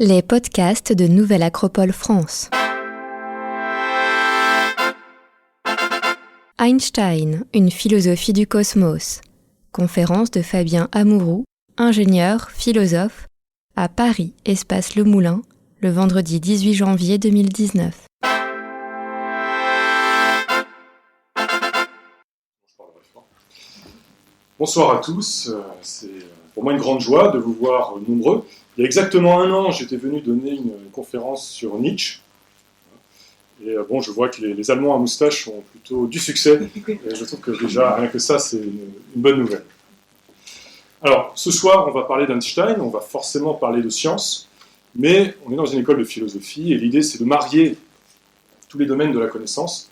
Les podcasts de Nouvelle Acropole France. Einstein, une philosophie du cosmos. Conférence de Fabien Amouroux, ingénieur, philosophe, à Paris, Espace Le Moulin, le vendredi 18 janvier 2019. Bonsoir à tous, c'est pour moi une grande joie de vous voir nombreux. Il y a exactement un an, j'étais venu donner une conférence sur Nietzsche. Et bon, je vois que les Allemands à moustache ont plutôt du succès. Et je trouve que déjà, rien que ça, c'est une bonne nouvelle. Alors, ce soir, on va parler d'Einstein, on va forcément parler de science, mais on est dans une école de philosophie, et l'idée, c'est de marier tous les domaines de la connaissance.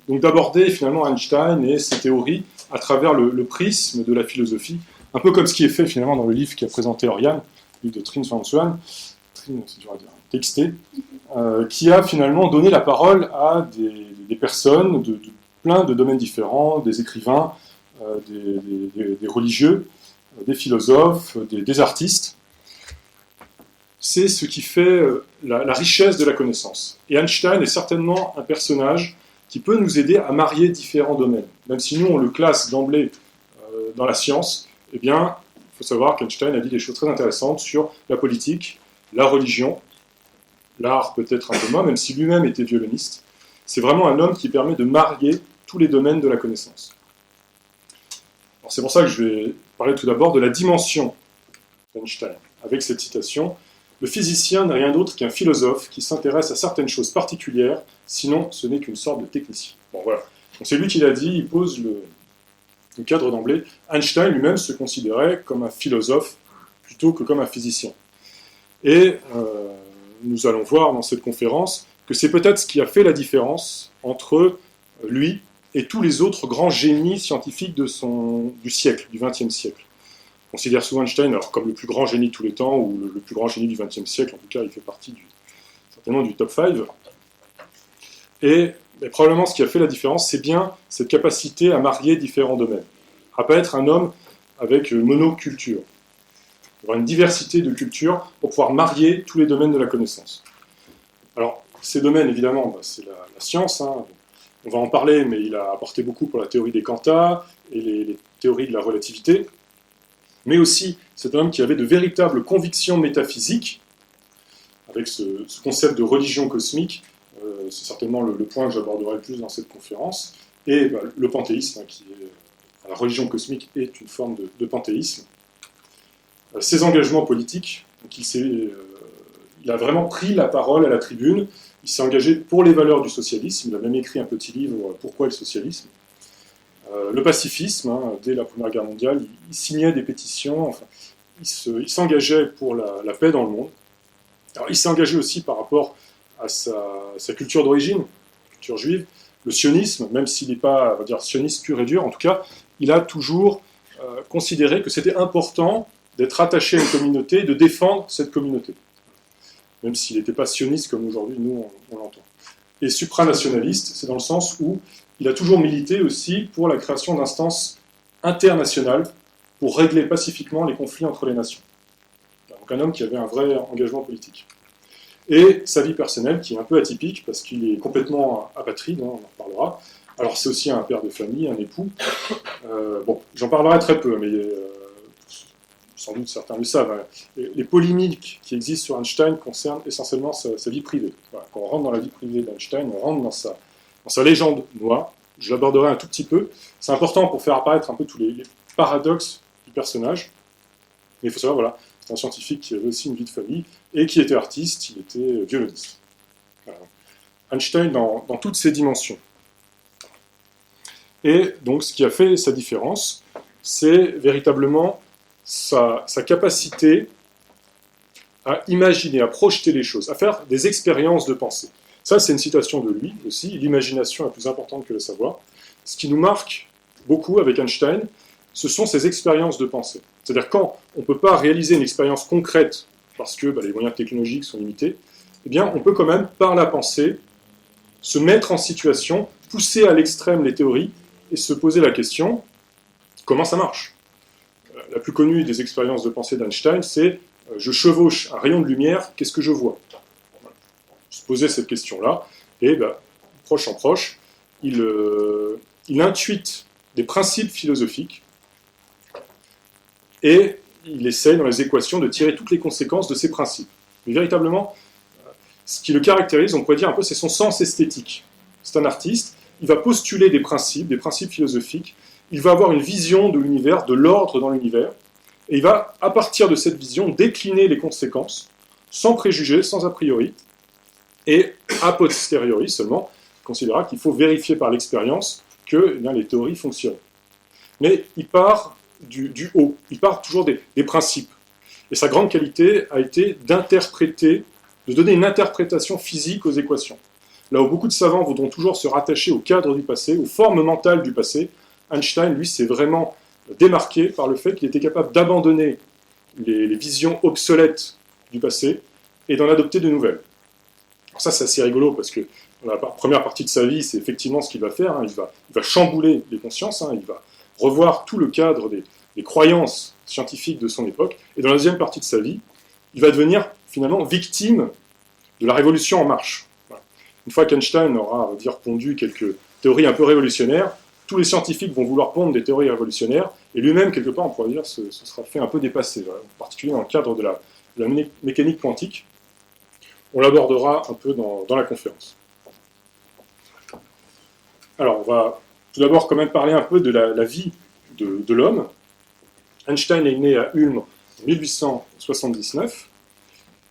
Donc d'aborder finalement Einstein et ses théories à travers le prisme de la philosophie, un peu comme ce qui est fait finalement dans le livre qu'a présenté Oriane, le livre de Trine van Swan, c'est dur à dire, TXT, qui a finalement donné la parole à des personnes de plein de domaines différents, des écrivains, des religieux, des philosophes, des artistes. C'est ce qui fait la richesse de la connaissance. Et Einstein est certainement un personnage qui peut nous aider à marier différents domaines. Même si nous, on le classe d'emblée dans la science, eh bien, il faut savoir qu'Einstein a dit des choses très intéressantes sur la politique, la religion, l'art peut-être un peu moins, même si lui-même était violoniste. C'est vraiment un homme qui permet de marier tous les domaines de la connaissance. Alors, c'est pour ça que je vais parler tout d'abord de la dimension d'Einstein, avec cette citation. Le physicien n'est rien d'autre qu'un philosophe qui s'intéresse à certaines choses particulières, sinon ce n'est qu'une sorte de technicien. Bon, voilà. Donc, c'est lui qui l'a dit, il pose le cadre d'emblée. Einstein lui-même se considérait comme un philosophe plutôt que comme un physicien. Et nous allons voir dans cette conférence que c'est peut-être ce qui a fait la différence entre lui et tous les autres grands génies scientifiques du siècle, du XXe siècle. On considère souvent Einstein alors, comme le plus grand génie de tous les temps, ou le plus grand génie du XXe siècle, en tout cas il fait partie certainement du top 5. Et probablement ce qui a fait la différence, c'est bien cette capacité à marier différents domaines, à ne pas être un homme avec monoculture, avoir une diversité de cultures pour pouvoir marier tous les domaines de la connaissance. Alors, ces domaines, évidemment, c'est la science, hein. On va en parler, mais il a apporté beaucoup pour la théorie des quanta et les théories de la relativité, mais aussi c'est un homme qui avait de véritables convictions métaphysiques, avec ce concept de religion cosmique. C'est certainement le point que j'aborderai le plus dans cette conférence, et le panthéisme, la religion cosmique est une forme de panthéisme. Ses engagements politiques, donc il a vraiment pris la parole à la tribune, il s'est engagé pour les valeurs du socialisme, il a même écrit un petit livre « Pourquoi le socialisme ?». Le pacifisme, hein, dès la Première Guerre mondiale, il signait des pétitions, enfin, il s'engageait pour la paix dans le monde. Alors, il s'est engagé aussi par rapport à sa culture d'origine, culture juive, le sionisme, même s'il n'est pas, on va dire, sioniste pur et dur, en tout cas, il a toujours considéré que c'était important d'être attaché à une communauté et de défendre cette communauté, même s'il n'était pas sioniste comme aujourd'hui, nous, on l'entend. Et supranationaliste, c'est dans le sens où il a toujours milité aussi pour la création d'instances internationales pour régler pacifiquement les conflits entre les nations. Donc un homme qui avait un vrai engagement politique. Et sa vie personnelle, qui est un peu atypique, parce qu'il est complètement apatride, hein, on en reparlera. Alors c'est aussi un père de famille, un époux. Bon, j'en parlerai très peu, mais sans doute certains le savent. Hein. Les polémiques qui existent sur Einstein concernent essentiellement sa vie privée. Voilà, quand on rentre dans la vie privée d'Einstein, on rentre dans sa légende noire. Je l'aborderai un tout petit peu. C'est important pour faire apparaître un peu tous les paradoxes du personnage. Mais il faut savoir, voilà, c'est un scientifique qui avait aussi une vie de famille et qui était artiste, il était violoniste. Voilà. Einstein dans toutes ses dimensions. Et donc ce qui a fait sa différence, c'est véritablement sa capacité à imaginer, à projeter les choses, à faire des expériences de pensée. Ça, c'est une citation de lui aussi. L'imagination est plus importante que le savoir. Ce qui nous marque beaucoup avec Einstein, ce sont ses expériences de pensée. C'est-à-dire quand on ne peut pas réaliser une expérience concrète parce que les moyens technologiques sont limités, eh bien, on peut quand même, par la pensée, se mettre en situation, pousser à l'extrême les théories et se poser la question, comment ça marche ? La plus connue des expériences de pensée d'Einstein, c'est je chevauche un rayon de lumière, qu'est-ce que je vois? Se poser cette question-là, et proche en proche, il intuite des principes philosophiques, et il essaye dans les équations de tirer toutes les conséquences de ces principes. Mais véritablement, ce qui le caractérise, on pourrait dire un peu, c'est son sens esthétique. C'est un artiste, il va postuler des principes philosophiques, il va avoir une vision de l'univers, de l'ordre dans l'univers, et il va, à partir de cette vision, décliner les conséquences, sans préjugés, sans a priori, et a posteriori seulement, il considérera qu'il faut vérifier par l'expérience que les théories fonctionnent. Mais il part du haut, il part toujours des principes. Et sa grande qualité a été d'interpréter, de donner une interprétation physique aux équations. Là où beaucoup de savants voudront toujours se rattacher au cadre du passé, aux formes mentales du passé, Einstein, lui, s'est vraiment démarqué par le fait qu'il était capable d'abandonner les visions obsolètes du passé et d'en adopter de nouvelles. Alors ça, c'est assez rigolo parce que dans la première partie de sa vie, c'est effectivement ce qu'il va faire. Il va chambouler les consciences, il va revoir tout le cadre des croyances scientifiques de son époque. Et dans la deuxième partie de sa vie, il va devenir finalement victime de la révolution en marche. Voilà. Une fois qu'Einstein aura pondu quelques théories un peu révolutionnaires, tous les scientifiques vont vouloir pondre des théories révolutionnaires, et lui-même, quelque part, on pourrait dire, se sera fait un peu dépasser, en particulier dans le cadre de la mécanique quantique. On l'abordera un peu dans la conférence. Alors, on va tout d'abord quand même parler un peu de la vie de l'homme. Einstein est né à Ulm en 1879.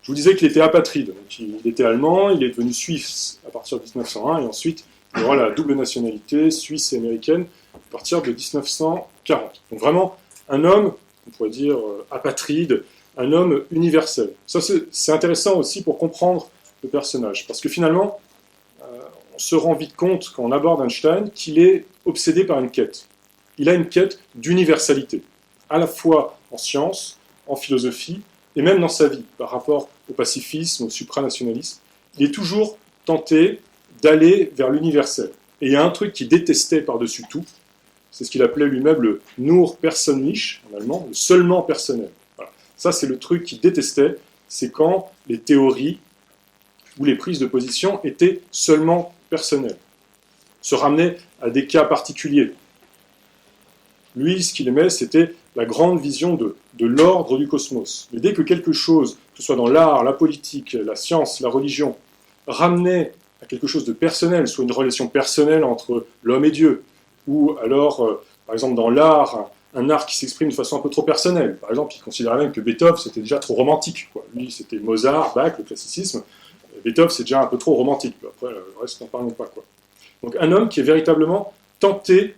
Je vous disais qu'il était apatride. Donc, il était allemand, il est devenu suisse à partir de 1901, et ensuite il aura la double nationalité suisse et américaine à partir de 1940. Donc vraiment un homme, on pourrait dire apatride, un homme universel. Ça c'est intéressant aussi pour comprendre le personnage, parce que finalement, on se rend vite compte quand on aborde Einstein qu'il est obsédé par une quête. Il a une quête d'universalité, à la fois en sciences, en philosophie, et même dans sa vie, par rapport au pacifisme, au supranationalisme. Il est toujours tenté d'aller vers l'universel. Et il y a un truc qu'il détestait par-dessus tout, c'est ce qu'il appelait lui-même le Nur persönlich, en allemand, le seulement personnel. Voilà. Ça, c'est le truc qu'il détestait, c'est quand les théories ou les prises de position étaient seulement personnelles, se ramenaient à des cas particuliers. Lui, ce qu'il aimait, c'était la grande vision de l'ordre du cosmos. Mais dès que quelque chose, que ce soit dans l'art, la politique, la science, la religion, ramenait à quelque chose de personnel, soit une relation personnelle entre l'homme et Dieu, ou alors, par exemple, dans l'art, un art qui s'exprime de façon un peu trop personnelle. Par exemple, il considérait même que Beethoven, c'était déjà trop romantique. Lui, c'était Mozart, Bach, le classicisme. Beethoven, c'est déjà un peu trop romantique. Après, le reste, n'en parlons pas. Donc, un homme qui est véritablement tenté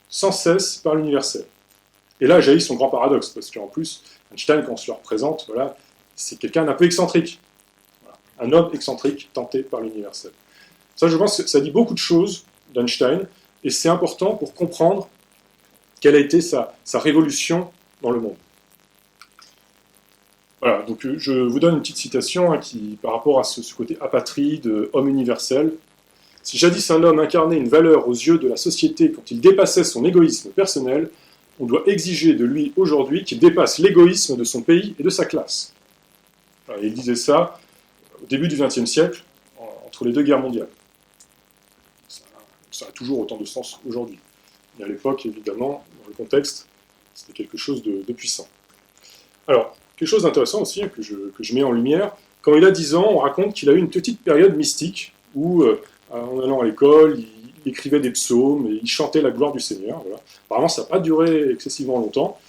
sans cesse par l'universel. Et là jaillit son grand paradoxe, parce qu'en plus, Einstein, quand on se le représente, voilà, c'est quelqu'un d'un peu excentrique. Voilà. Un homme excentrique tenté par l'universel. Ça, je pense que ça dit beaucoup de choses d'Einstein, et c'est important pour comprendre quelle a été sa révolution dans le monde. Voilà, donc je vous donne une petite citation qui, par rapport à ce côté apatride, homme universel. Si jadis un homme incarnait une valeur aux yeux de la société quand il dépassait son égoïsme personnel, on doit exiger de lui aujourd'hui qu'il dépasse l'égoïsme de son pays et de sa classe. Alors, il disait ça au début du XXe siècle, entre les deux guerres mondiales. Ça a toujours autant de sens aujourd'hui. Mais à l'époque, évidemment, dans le contexte, c'était quelque chose de puissant. Alors, quelque chose d'intéressant aussi, que je mets en lumière, quand il a 10 ans, on raconte qu'il a eu une petite période mystique où, en allant à l'école, il écrivait des psaumes et il chantait la gloire du Seigneur. Voilà. Apparemment, ça n'a pas duré excessivement longtemps.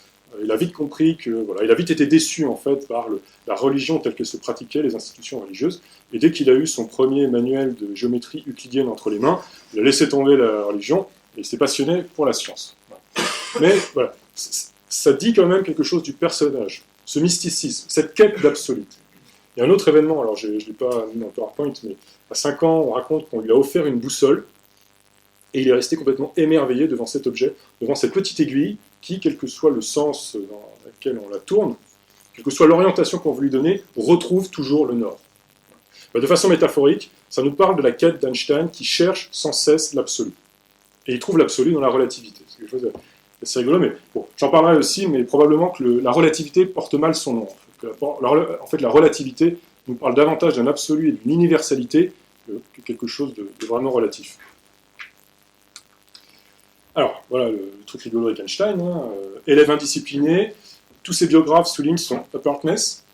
Il a vite compris que, voilà, il a vite été déçu en fait par la religion telle qu'elle se pratiquait, les institutions religieuses. Et dès qu'il a eu son premier manuel de géométrie euclidienne entre les mains, il a laissé tomber la religion et il s'est passionné pour la science. Voilà. Mais voilà, ça dit quand même quelque chose du personnage, ce mysticisme, cette quête d'absolu. Il y a un autre événement, alors je ne l'ai pas mis dans le PowerPoint, mais à 5 ans, on raconte qu'on lui a offert une boussole, et il est resté complètement émerveillé devant cet objet, devant cette petite aiguille, qui, quel que soit le sens dans lequel on la tourne, quelle que soit l'orientation qu'on veut lui donner, retrouve toujours le nord. De façon métaphorique, ça nous parle de la quête d'Einstein qui cherche sans cesse l'absolu. Et il trouve l'absolu dans la relativité. C'est quelque chose d'assez rigolo, mais bon, j'en parlerai aussi, mais probablement que la relativité porte mal son nom. En fait, la relativité nous parle davantage d'un absolu et d'une universalité que quelque chose de vraiment relatif. Alors, voilà le truc rigolo avec Einstein, élève indiscipliné, tous ses biographes soulignent son apartness,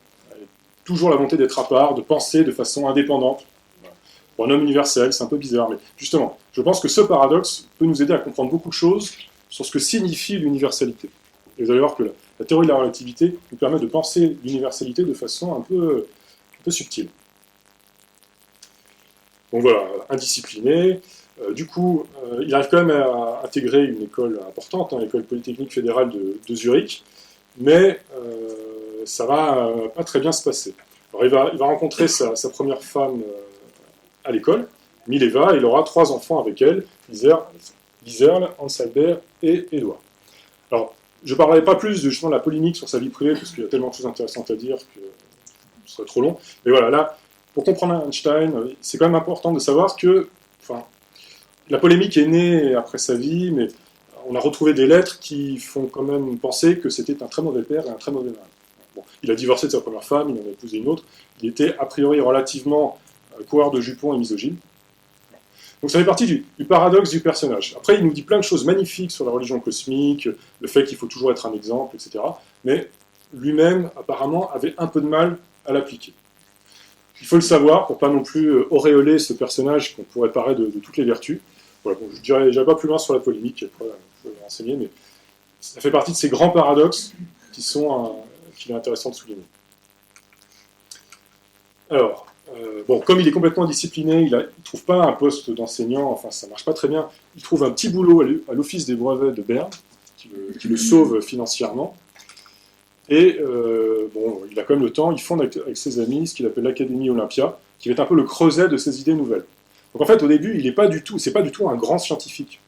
toujours la volonté d'être à part, de penser de façon indépendante. Pour un homme universel, c'est un peu bizarre, mais justement, je pense que ce paradoxe peut nous aider à comprendre beaucoup de choses sur ce que signifie l'universalité. Et vous allez voir que la théorie de la relativité nous permet de penser l'universalité de façon un peu subtile. Donc voilà, indiscipliné. Du coup, il arrive quand même à intégrer une école importante, l'école polytechnique fédérale de Zurich, mais ça va pas très bien se passer. Alors il va rencontrer sa première femme à l'école, Mileva, et il aura 3 enfants avec elle, Liserl, Hans Albert et Édouard. Alors, je ne parlerai pas plus justement de la polémique sur sa vie privée, parce qu'il y a tellement de choses intéressantes à dire que ce serait trop long. Mais voilà, là, pour comprendre Einstein, c'est quand même important de savoir que la polémique est née après sa vie, mais on a retrouvé des lettres qui font quand même penser que c'était un très mauvais père et un très mauvais mari. Bon, il a divorcé de sa première femme, il en a épousé une autre, il était a priori relativement coureur de jupons et misogyne. Donc ça fait partie du paradoxe du personnage. Après, il nous dit plein de choses magnifiques sur la religion cosmique, le fait qu'il faut toujours être un exemple, etc. Mais lui-même, apparemment, avait un peu de mal à l'appliquer. Il faut le savoir pour pas non plus auréoler ce personnage qu'on pourrait parler de toutes les vertus. Voilà, bon, je ne dirais pas plus loin sur la polémique, après, je peux vous renseigner, mais ça fait partie de ces grands paradoxes qu'il est intéressant de souligner. Alors, comme il est complètement indiscipliné, il ne trouve pas un poste d'enseignant, enfin ça ne marche pas très bien, il trouve un petit boulot à l'office des brevets de Berne, qui le sauve financièrement, et il a quand même le temps, il fonde avec ses amis ce qu'il appelle l'Académie Olympia, qui va être un peu le creuset de ses idées nouvelles. Donc en fait, au début, c'est pas du tout un grand scientifique.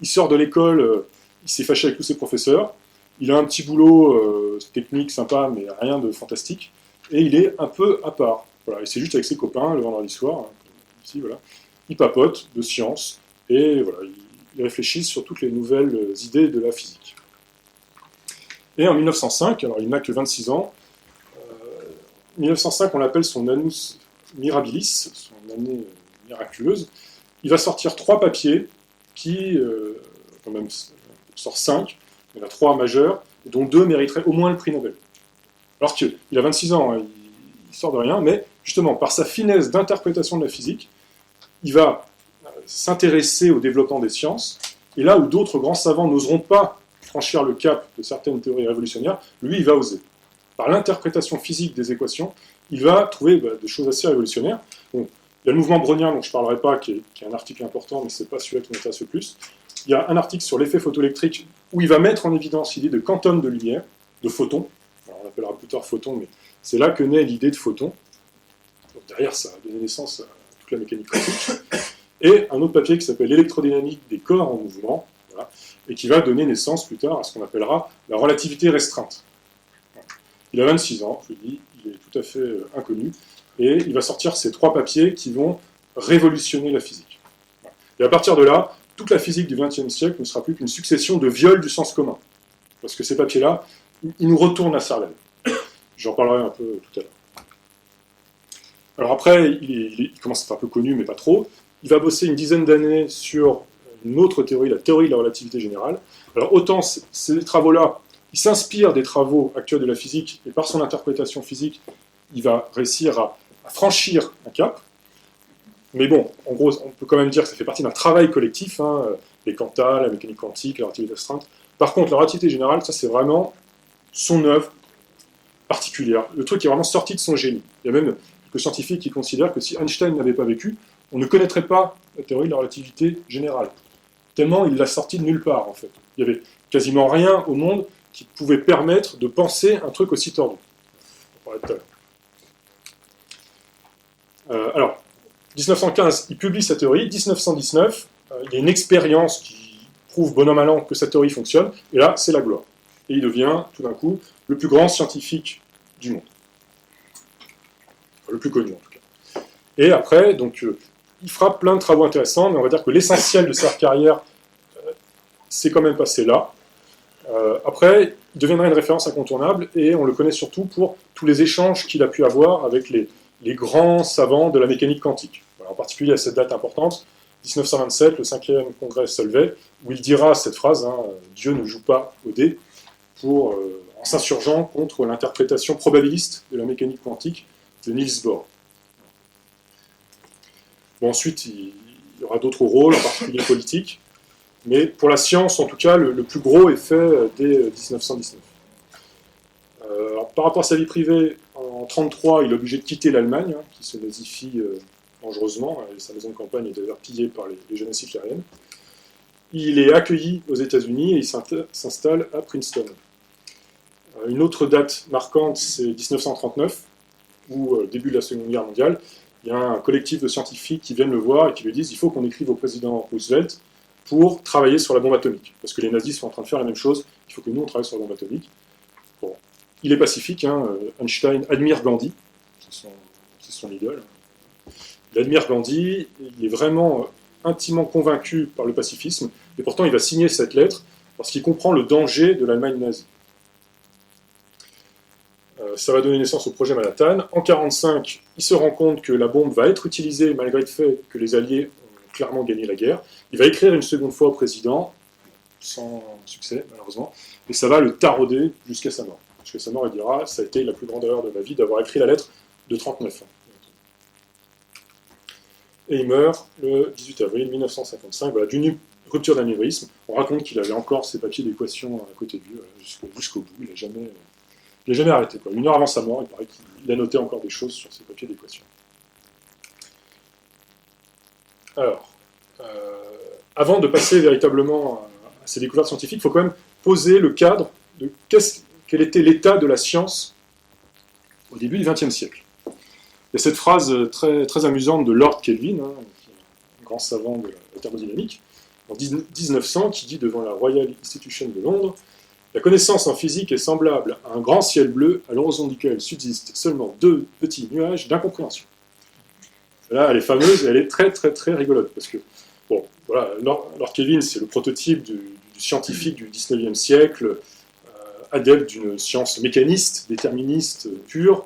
Il sort de l'école, il s'est fâché avec tous ses professeurs, il a un petit boulot technique sympa, mais rien de fantastique, et il est un peu à part. Voilà, et c'est juste avec ses copains, le vendredi soir, ici, voilà. Il papote de science, et voilà, il réfléchit sur toutes les nouvelles idées de la physique. Et en 1905, alors il n'a que 26 ans, 1905, on l'appelle son annus mirabilis, son année miraculeuse. Il va sortir 3 papiers qui, quand même, sort 5, il y en a 3 majeurs, dont 2 mériteraient au moins le prix Nobel. Alors qu'il a 26 ans, hein, il sort de rien, mais justement, par sa finesse d'interprétation de la physique, il va s'intéresser au développement des sciences, et là où d'autres grands savants n'oseront pas franchir le cap de certaines théories révolutionnaires, lui, il va oser. Par l'interprétation physique des équations, il va trouver des choses assez révolutionnaires. Bon, il y a le mouvement brownien dont je ne parlerai pas, qui est un article important, mais ce n'est pas celui-là qui m'intéresse le plus. Il y a un article sur l'effet photoélectrique où il va mettre en évidence l'idée de quantum de lumière, de photon. Alors, on l'appellera plus tard photon, mais c'est là que naît l'idée de photon. Donc, derrière, ça a donné naissance à toute la mécanique quantique. Et un autre papier qui s'appelle l'électrodynamique des corps en mouvement, voilà, et qui va donner naissance plus tard à ce qu'on appellera la relativité restreinte. Il a 26 ans, je le dis, il est tout à fait inconnu, et il va sortir ces 3 papiers qui vont révolutionner la physique. Et à partir de là, toute la physique du XXe siècle ne sera plus qu'une succession de viols du sens commun. Parce que ces papiers-là, ils nous retournent la cervelle. J'en parlerai un peu tout à l'heure. Alors après, il commence à être un peu connu, mais pas trop. Il va bosser une dizaine d'années sur une autre théorie, la théorie de la relativité générale. Alors autant ces travaux-là, il s'inspire des travaux actuels de la physique, et par son interprétation physique, il va réussir à franchir un cap. Mais bon, en gros, on peut quand même dire que ça fait partie d'un travail collectif, les quantas, la mécanique quantique, la relativité restreinte. Par contre, la relativité générale, ça c'est vraiment son œuvre particulière, le truc qui est vraiment sorti de son génie. Il y a même quelques scientifiques qui considèrent que si Einstein n'avait pas vécu, on ne connaîtrait pas la théorie de la relativité générale. Tellement il l'a sorti de nulle part, en fait. Il n'y avait quasiment rien au monde qui pouvait permettre de penser un truc aussi tordu. On parlait tout à l'heure. Alors, 1915, il publie sa théorie. 1919, il y a une expérience qui prouve bon an mal an que sa théorie fonctionne. Et là, c'est la gloire. Et il devient, tout d'un coup, le plus grand scientifique du monde. Enfin, le plus connu, en tout cas. Et après, donc, il fera plein de travaux intéressants, mais on va dire que l'essentiel de sa carrière s'est quand même passé là. Après, il deviendra une référence incontournable, et on le connaît surtout pour tous les échanges qu'il a pu avoir avec les grands savants de la mécanique quantique. Voilà, en particulier à cette date importante, 1927, le 5e congrès Solvay, où il dira cette phrase, hein, Dieu ne joue pas au dé, en s'insurgeant contre l'interprétation probabiliste de la mécanique quantique de Niels Bohr. Bon, ensuite, il y aura d'autres rôles, en particulier politiques, mais pour la science, en tout cas, le plus gros est fait dès 1919. Par rapport à sa vie privée, en 1933, il est obligé de quitter l'Allemagne, hein, qui se nazifie dangereusement, et sa maison de campagne est d'ailleurs pillée par les jeunesses hitlériennes. Il est accueilli aux États-Unis et il s'installe à Princeton. Une autre date marquante, c'est 1939, où, début de la Seconde Guerre mondiale, il y a un collectif de scientifiques qui viennent le voir et qui lui disent il faut qu'on écrive au président Roosevelt pour travailler sur la bombe atomique, parce que les nazis sont en train de faire la même chose, il faut que nous on travaille sur la bombe atomique. Bon. Il est pacifique, hein, Einstein admire Gandhi, c'est son idole. Il admire Gandhi, il est vraiment intimement convaincu par le pacifisme, et pourtant il va signer cette lettre parce qu'il comprend le danger de l'Allemagne nazie. Ça va donner naissance au projet Manhattan. En 1945, il se rend compte que la bombe va être utilisée malgré le fait que les Alliés ont clairement gagné la guerre. Il va écrire une seconde fois au président, sans succès malheureusement, et ça va le tarauder jusqu'à sa mort. Jusqu'à sa mort, il dira « ça a été la plus grande erreur de ma vie d'avoir écrit la lettre de 1939 ». Et il meurt le 18 avril 1955, voilà, d'une rupture d'anévrisme. On raconte qu'il avait encore ses papiers d'équation à côté de lui jusqu'au bout, il n'a jamais arrêté. Quoi. 1 heure avant sa mort, il paraît qu'il a noté encore des choses sur ses papiers d'équation. Alors, avant de passer véritablement à ces découvertes scientifiques, il faut quand même poser le cadre de quel était l'état de la science au début du XXe siècle. Il y a cette phrase très, très amusante de Lord Kelvin, hein, qui est un grand savant de la thermodynamique, en 1900, qui dit devant la Royal Institution de Londres « La connaissance en physique est semblable à un grand ciel bleu à l'horizon duquel subsistent seulement 2 petits nuages d'incompréhension. » Là, elle est fameuse et elle est très, très, très rigolote, parce que, bon, voilà, Lord Kelvin, c'est le prototype du scientifique du 19e siècle, adepte d'une science mécaniste, déterministe, pure,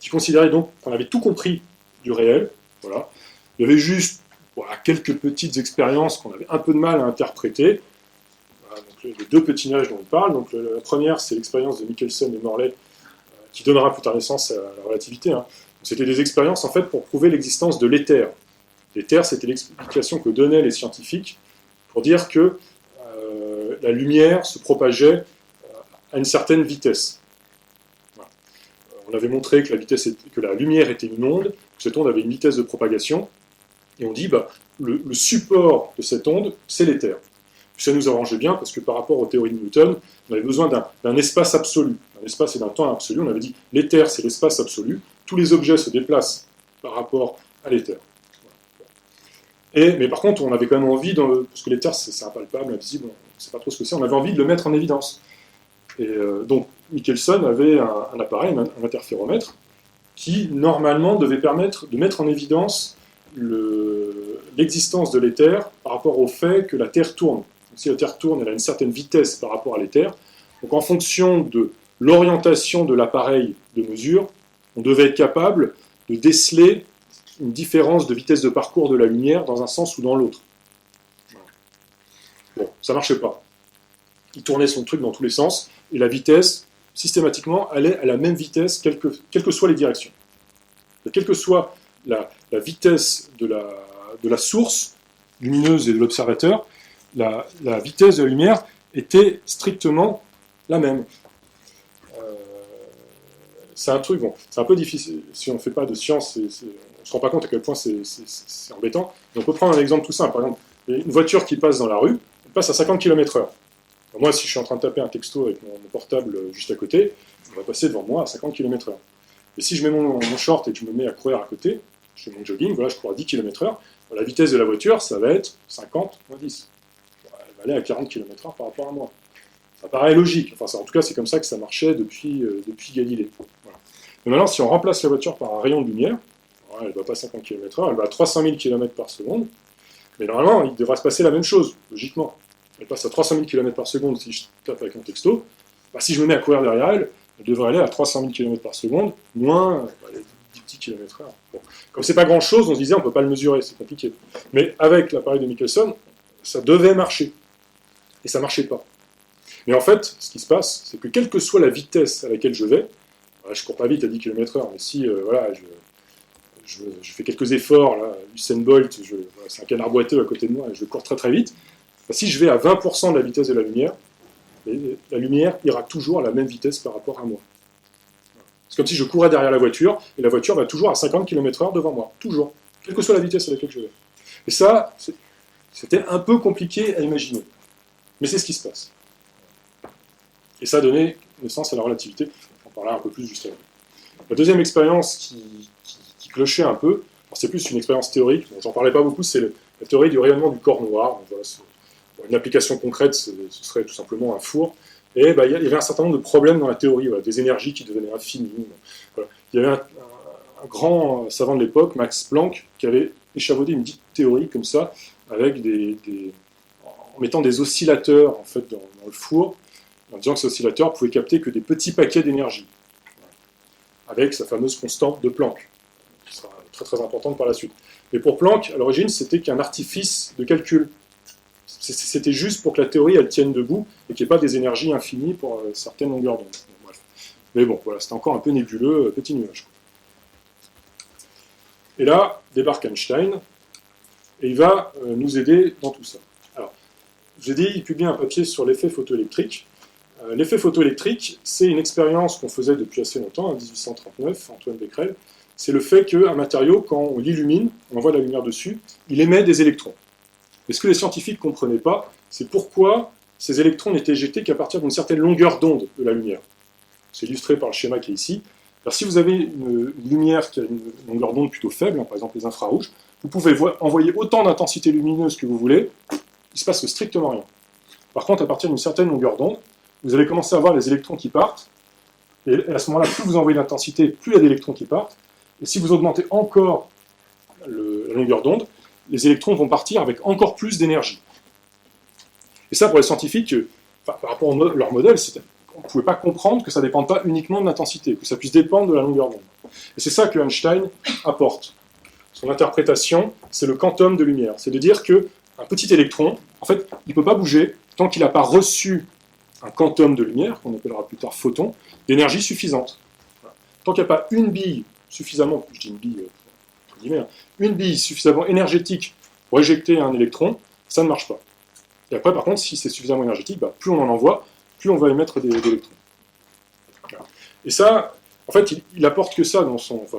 qui considérait donc qu'on avait tout compris du réel. Voilà. Il y avait juste quelques petites expériences qu'on avait un peu de mal à interpréter. Voilà, donc les 2 petits nuages dont on parle. Donc, la première, c'est l'expérience de Michelson et Morley, qui donnera plus tard naissance à la relativité. Hein. C'était des expériences en fait pour prouver l'existence de l'éther. L'éther, c'était l'explication que donnaient les scientifiques pour dire que la lumière se propageait à une certaine vitesse. Voilà. On avait montré que la lumière était une onde, que cette onde avait une vitesse de propagation, et on dit le support de cette onde, c'est l'éther. Ça nous arrangeait bien parce que par rapport aux théories de Newton, on avait besoin d'un espace absolu, d'un espace et d'un temps absolu. On avait dit l'éther, c'est l'espace absolu, tous les objets se déplacent par rapport à l'éther. Mais par contre, on avait quand même envie, parce que l'éther c'est impalpable, invisible, on ne sait pas trop ce que c'est, on avait envie de le mettre en évidence. Et donc, Michelson avait un appareil, un interféromètre, qui normalement devait permettre de mettre en évidence l'existence de l'éther par rapport au fait que la Terre tourne. Donc, si la Terre tourne, elle a une certaine vitesse par rapport à l'éther. Donc, en fonction de l'orientation de l'appareil de mesure, on devait être capable de déceler une différence de vitesse de parcours de la lumière dans un sens ou dans l'autre. Bon, ça ne marchait pas. Il tournait son truc dans tous les sens, et la vitesse, systématiquement, allait à la même vitesse, quelles que soient les directions. Et quelle que soit la vitesse de la source lumineuse et de l'observateur, la vitesse de la lumière était strictement la même. C'est un truc, bon, c'est un peu difficile, si on ne fait pas de science, on ne se rend pas compte à quel point c'est embêtant. Mais on peut prendre un exemple tout simple. Par exemple, une voiture qui passe dans la rue, elle passe à 50 km/h. Moi, si je suis en train de taper un texto avec mon portable juste à côté, on va passer devant moi à 50 km/h. Et si je mets mon short et que je me mets à courir à côté, je fais mon jogging, voilà, je cours à 10 km/h, la vitesse de la voiture, ça va être 50 moins 10. Elle va aller à 40 km/h par rapport à moi. Ça paraît logique. Enfin, en tout cas, c'est comme ça que ça marchait depuis Galilée. Voilà. Mais maintenant, si on remplace la voiture par un rayon de lumière, voilà, elle ne va pas à 50 km/h, elle va à 300 000 km par seconde. Mais normalement, il devra se passer la même chose, logiquement. elle passe à 300 000 km par seconde si je tape avec un texto, bah, si je me mets à courir derrière elle, elle devrait aller à 300 000 km par seconde, moins les 10 petits km/h. Bon. Comme c'est pas grand-chose, on se disait on peut pas le mesurer, c'est compliqué. Mais avec l'appareil de Michelson, ça devait marcher. Et ça marchait pas. Mais en fait, ce qui se passe, c'est que quelle que soit la vitesse à laquelle je vais, je cours pas vite à 10 km/h, mais si voilà, je fais quelques efforts, là, Usain Bolt, c'est un canard boiteux à côté de moi, et je cours très très vite, bah, si je vais à 20% de la vitesse de la lumière ira toujours à la même vitesse par rapport à moi. C'est comme si je courais derrière la voiture, et la voiture va toujours à 50 km/h devant moi, toujours, quelle que soit la vitesse à laquelle je vais. Et ça, c'était un peu compliqué à imaginer. Mais c'est ce qui se passe. Et ça a donné naissance à la relativité. On en parlera un peu plus juste avant. La deuxième expérience qui clochait un peu, c'est plus une expérience théorique, j'en parlais pas beaucoup, c'est la théorie du rayonnement du corps noir. Donc, voilà, une application concrète, ce serait tout simplement un four. Et bah, il y avait un certain nombre de problèmes dans la théorie, voilà, des énergies qui devenaient infinies. Voilà. Il y avait un grand savant de l'époque, Max Planck, qui avait échafaudé une dite théorie comme ça, avec en mettant des oscillateurs en fait, dans le four, en disant que ces oscillateurs pouvaient capter que des petits paquets d'énergie, avec sa fameuse constante de Planck, qui sera très très importante par la suite. Mais pour Planck, à l'origine, c'était qu'un artifice de calcul. C'était juste pour que la théorie elle tienne debout et qu'il n'y ait pas des énergies infinies pour certaines longueurs d'onde. Bref. Mais bon, voilà, c'était encore un peu nébuleux, petit nuage. Et là, débarque Einstein, et il va nous aider dans tout ça. Alors, je vous ai dit, il publie un papier sur l'effet photoélectrique. L'effet photoélectrique, c'est une expérience qu'on faisait depuis assez longtemps, en 1839, Antoine Becquerel. C'est le fait qu'un matériau, quand on l'illumine, on envoie de la lumière dessus, il émet des électrons. Et ce que les scientifiques ne comprenaient pas, c'est pourquoi ces électrons n'étaient éjectés qu'à partir d'une certaine longueur d'onde de la lumière. C'est illustré par le schéma qui est ici. Alors, si vous avez une lumière qui a une longueur d'onde plutôt faible, par exemple les infrarouges, vous pouvez envoyer autant d'intensité lumineuse que vous voulez, il ne se passe strictement rien. Par contre, à partir d'une certaine longueur d'onde, vous allez commencer à voir les électrons qui partent, et à ce moment-là, plus vous envoyez d'intensité, plus il y a d'électrons qui partent, et si vous augmentez encore la longueur d'onde, les électrons vont partir avec encore plus d'énergie. Et ça, pour les scientifiques, par rapport à leur modèle, on ne pouvait pas comprendre que ça ne dépende pas uniquement de l'intensité, que ça puisse dépendre de la longueur d'onde. Et c'est ça que Einstein apporte. Son interprétation, c'est le quantum de lumière. C'est de dire qu'un petit électron, en fait, il ne peut pas bouger tant qu'il n'a pas reçu un quantum de lumière, qu'on appellera plus tard photon, d'énergie suffisante. Voilà. Tant qu'il n'y a pas une bille suffisamment, je dis une bille, une bille suffisamment énergétique pour éjecter un électron, ça ne marche pas. Et après, par contre, si c'est suffisamment énergétique, bah, plus on en envoie, plus on va émettre des électrons. Voilà. Et ça, en fait, il apporte que ça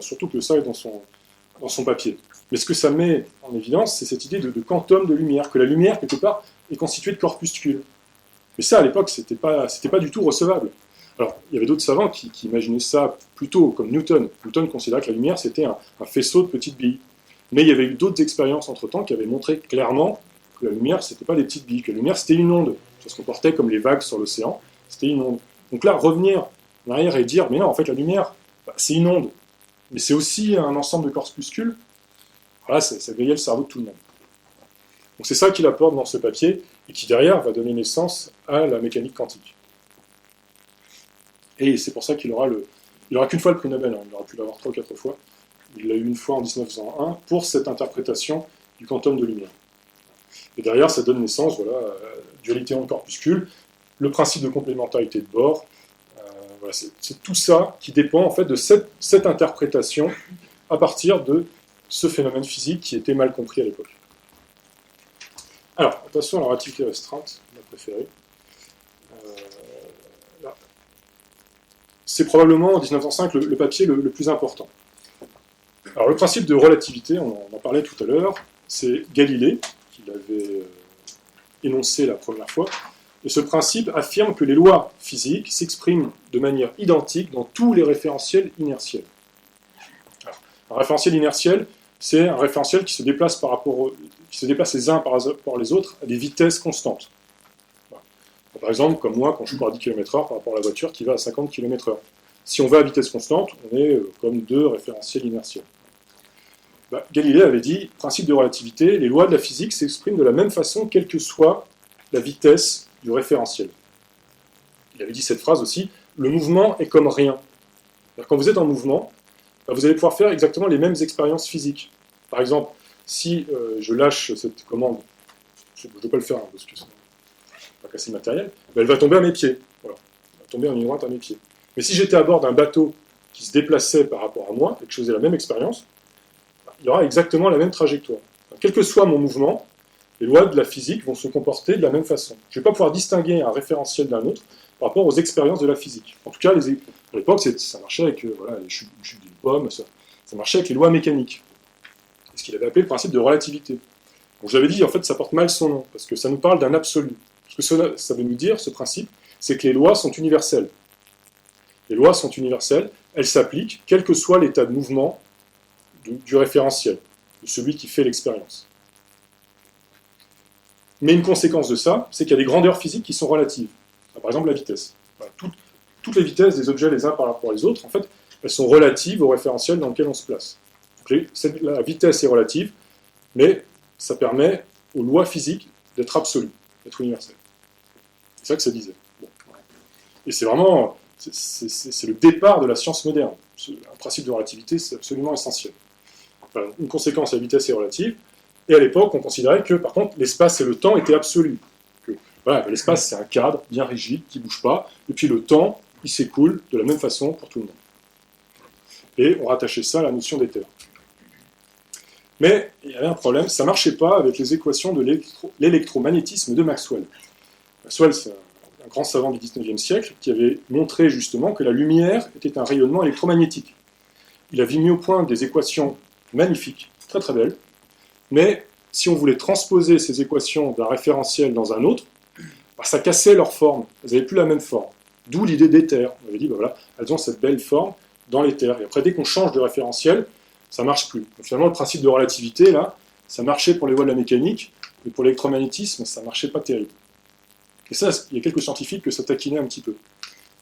surtout que ça dans son papier. Mais ce que ça met en évidence, c'est cette idée de quantum de lumière, que la lumière, quelque part, est constituée de corpuscules. Mais ça, à l'époque, c'était pas du tout recevable. Alors, il y avait d'autres savants qui imaginaient ça plutôt comme Newton. Newton considérait que la lumière, c'était un faisceau de petites billes. Mais il y avait eu d'autres expériences entre-temps qui avaient montré clairement que la lumière, c'était pas des petites billes, que la lumière, c'était une onde. Ça se comportait comme les vagues sur l'océan, c'était une onde. Donc là, revenir en arrière et dire, mais non, en fait, la lumière, c'est une onde, mais c'est aussi un ensemble de corpuscules, voilà, ça grillait le cerveau de tout le monde. Donc c'est ça qu'il apporte dans ce papier, et qui derrière va donner naissance à la mécanique quantique. Et c'est pour ça qu'il aura qu'une fois le prix Nobel, hein. Il aurait pu l'avoir 3 ou 4 fois. Il l'a eu une fois en 1901 pour cette interprétation du quantum de lumière. Et derrière, ça donne naissance, voilà, dualité en corpuscule, le principe de complémentarité de Bohr. Voilà, c'est tout ça qui dépend en fait de cette interprétation à partir de ce phénomène physique qui était mal compris à l'époque. Alors, attention à la relativité restreinte, ma préférée. Là. C'est probablement en 1905 le papier le plus important. Alors, le principe de relativité, on en parlait tout à l'heure, c'est Galilée qui l'avait énoncé la première fois. Et ce principe affirme que les lois physiques s'expriment de manière identique dans tous les référentiels inertiels. Alors, un référentiel inertiel, c'est un référentiel qui se déplace les uns par rapport aux autres à des vitesses constantes. Voilà. Par exemple, comme moi, quand je cours à 10 km/h par rapport à la voiture qui va à 50 km/h. Si on va à vitesse constante, on est comme deux référentiels inertiels. Galilée avait dit, principe de relativité, les lois de la physique s'expriment de la même façon, quelle que soit la vitesse du référentiel. Il avait dit cette phrase aussi, le mouvement est comme rien. Quand vous êtes en mouvement, vous allez pouvoir faire exactement les mêmes expériences physiques. Par exemple, si je lâche cette commande, je ne peux pas le faire parce que ça va casser le matériel, elle va tomber à mes pieds. Voilà. Elle va tomber en ligne droite à mes pieds. Mais si j'étais à bord d'un bateau qui se déplaçait par rapport à moi et que je faisais la même expérience, il y aura exactement la même trajectoire. Quel que soit mon mouvement, les lois de la physique vont se comporter de la même façon. Je ne vais pas pouvoir distinguer un référentiel d'un autre par rapport aux expériences de la physique. En tout cas, à l'époque, ça marchait avec les chutes d'une pomme, ça marchait avec les lois mécaniques. C'est ce qu'il avait appelé le principe de relativité. Donc, j'avais dit, en fait, ça porte mal son nom, parce que ça nous parle d'un absolu. Ce que ça veut nous dire, ce principe, c'est que les lois sont universelles. Les lois sont universelles, elles s'appliquent, quel que soit l'état de mouvement du référentiel, de celui qui fait l'expérience. Mais une conséquence de ça, c'est qu'il y a des grandeurs physiques qui sont relatives. Par exemple, la vitesse. Voilà, toutes les vitesses des objets les uns par rapport aux autres, en fait, elles sont relatives au référentiel dans lequel on se place. Donc, la vitesse est relative, mais ça permet aux lois physiques d'être absolues, d'être universelles. C'est ça que ça disait. Bon, voilà. Et c'est vraiment, c'est le départ de la science moderne. Un principe de relativité, c'est absolument essentiel. Enfin, une conséquence, la vitesse est relative, et à l'époque, on considérait que, par contre, l'espace et le temps étaient absolus. Voilà, l'espace, c'est un cadre bien rigide, qui ne bouge pas, et puis le temps, il s'écoule de la même façon pour tout le monde. Et on rattachait ça à la notion d'éther. Mais il y avait un problème, ça ne marchait pas avec les équations de l'électromagnétisme de Maxwell. Maxwell, c'est un grand savant du XIXe siècle qui avait montré justement que la lumière était un rayonnement électromagnétique. Il avait mis au point des équations magnifiques, très très belles, mais si on voulait transposer ces équations d'un référentiel dans un autre, ça cassait leur forme, elles n'avaient plus la même forme. D'où l'idée d'éther. On avait dit, voilà, elles ont cette belle forme dans l'éther. Et après, dès qu'on change de référentiel, ça ne marche plus. Donc, finalement, le principe de relativité, là, ça marchait pour les lois de la mécanique, mais pour l'électromagnétisme, ça ne marchait pas terrible. Et ça, il y a quelques scientifiques que ça taquinait un petit peu.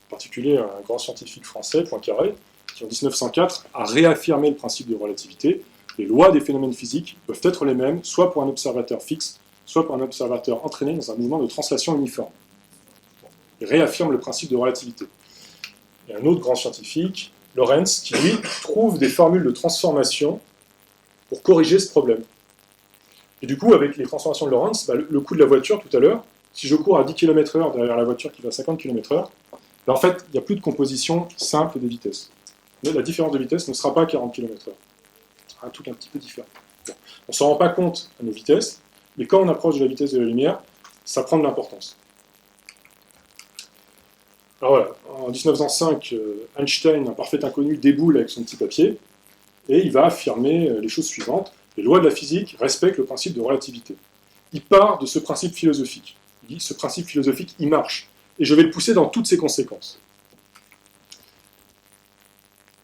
En particulier, un grand scientifique français, Poincaré, qui en 1904 a réaffirmé le principe de relativité. Les lois des phénomènes physiques peuvent être les mêmes, soit pour un observateur fixe, soit pour un observateur entraîné dans un mouvement de translation uniforme. Il réaffirme le principe de relativité. Et un autre grand scientifique, Lorentz, qui lui trouve des formules de transformation pour corriger ce problème. Et du coup, avec les transformations de Lorentz, le coup de la voiture tout à l'heure, si je cours à 10 km/h derrière la voiture qui va à 50 km/h, en fait, il n'y a plus de composition simple des vitesses. Mais la différence de vitesse ne sera pas 40 km/h. Ce sera un truc un petit peu différent. Bon. On ne s'en rend pas compte à nos vitesses, mais quand on approche de la vitesse de la lumière, ça prend de l'importance. Alors voilà, en 1905, Einstein, un parfait inconnu, déboule avec son petit papier, et il va affirmer les choses suivantes. Les lois de la physique respectent le principe de relativité. Il part de ce principe philosophique. Il dit, ce principe philosophique, il marche, et je vais le pousser dans toutes ses conséquences.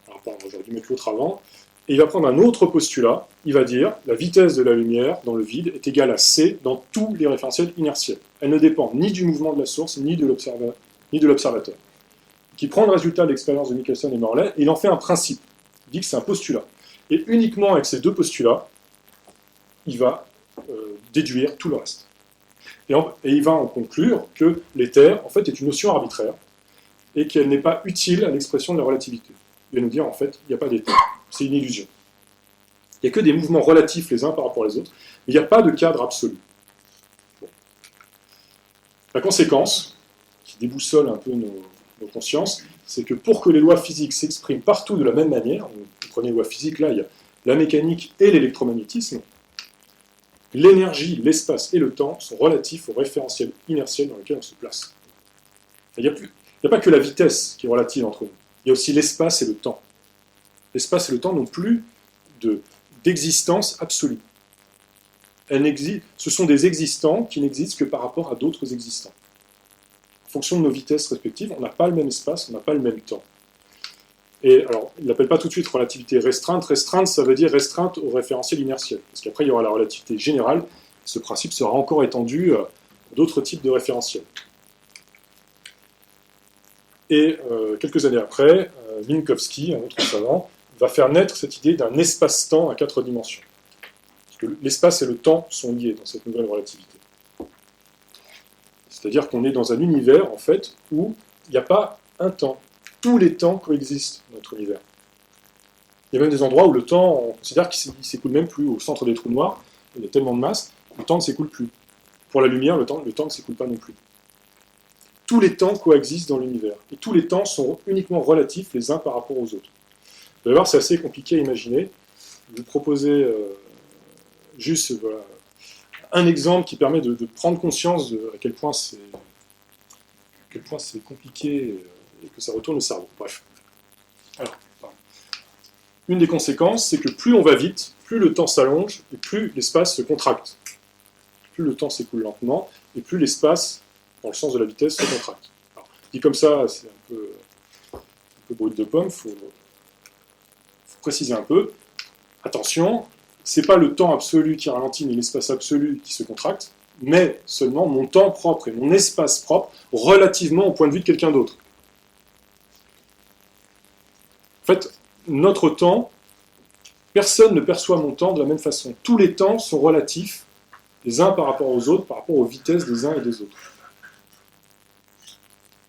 Alors, j'aurais dû mettre l'autre avant. Et il va prendre un autre postulat, il va dire la vitesse de la lumière dans le vide est égale à c dans tous les référentiels inertiels. Elle ne dépend ni du mouvement de la source, ni de l'observateur. Qui prend le résultat de l'expérience de Michelson et Morley, et il en fait un principe. Il dit que c'est un postulat. Et uniquement avec ces deux postulats, il va déduire tout le reste. Et il va en conclure que l'éther, en fait, est une notion arbitraire, et qu'elle n'est pas utile à l'expression de la relativité. Il va nous dire, en fait, il n'y a pas d'éther. C'est une illusion. Il n'y a que des mouvements relatifs les uns par rapport aux autres, mais il n'y a pas de cadre absolu. Bon. La conséquence, qui déboussole un peu nos consciences, c'est que pour que les lois physiques s'expriment partout de la même manière, vous prenez les lois physiques, là, il y a la mécanique et l'électromagnétisme, l'énergie, l'espace et le temps sont relatifs au référentiel inertiel dans lequel on se place. Il n'y a pas que la vitesse qui est relative entre nous, il y a aussi l'espace et le temps. L'espace et le temps n'ont plus d'existence absolue. Ce sont des existants qui n'existent que par rapport à d'autres existants. En fonction de nos vitesses respectives, on n'a pas le même espace, on n'a pas le même temps. Et alors, il n'appelle pas tout de suite relativité restreinte. Restreinte, ça veut dire restreinte au référentiel inertiel. Parce qu'après, il y aura la relativité générale. Ce principe sera encore étendu à d'autres types de référentiels. Et quelques années après, Minkowski, un autre savant, va faire naître cette idée d'un espace-temps à 4 dimensions. Parce que l'espace et le temps sont liés dans cette nouvelle relativité. C'est-à-dire qu'on est dans un univers, en fait, où il n'y a pas un temps. Tous les temps coexistent dans notre univers. Il y a même des endroits où le temps, on considère qu'il ne s'écoule même plus. Au centre des trous noirs, il y a tellement de masse, le temps ne s'écoule plus. Pour la lumière, le temps ne s'écoule pas non plus. Tous les temps coexistent dans l'univers. Et tous les temps sont uniquement relatifs les uns par rapport aux autres. Vous allez voir, c'est assez compliqué à imaginer. Je vais vous proposer juste un exemple qui permet de prendre conscience à quel point c'est compliqué et que ça retourne le cerveau. Bref. Alors, une des conséquences, c'est que plus on va vite, plus le temps s'allonge et plus l'espace se contracte. Plus le temps s'écoule lentement et plus l'espace, dans le sens de la vitesse, se contracte. Alors, dit comme ça, c'est un peu brut de pomme, il faut préciser un peu. Attention, c'est pas le temps absolu qui ralentit, ni l'espace absolu qui se contracte, mais seulement mon temps propre et mon espace propre relativement au point de vue de quelqu'un d'autre. En fait, notre temps, personne ne perçoit mon temps de la même façon. Tous les temps sont relatifs, les uns par rapport aux autres, par rapport aux vitesses des uns et des autres.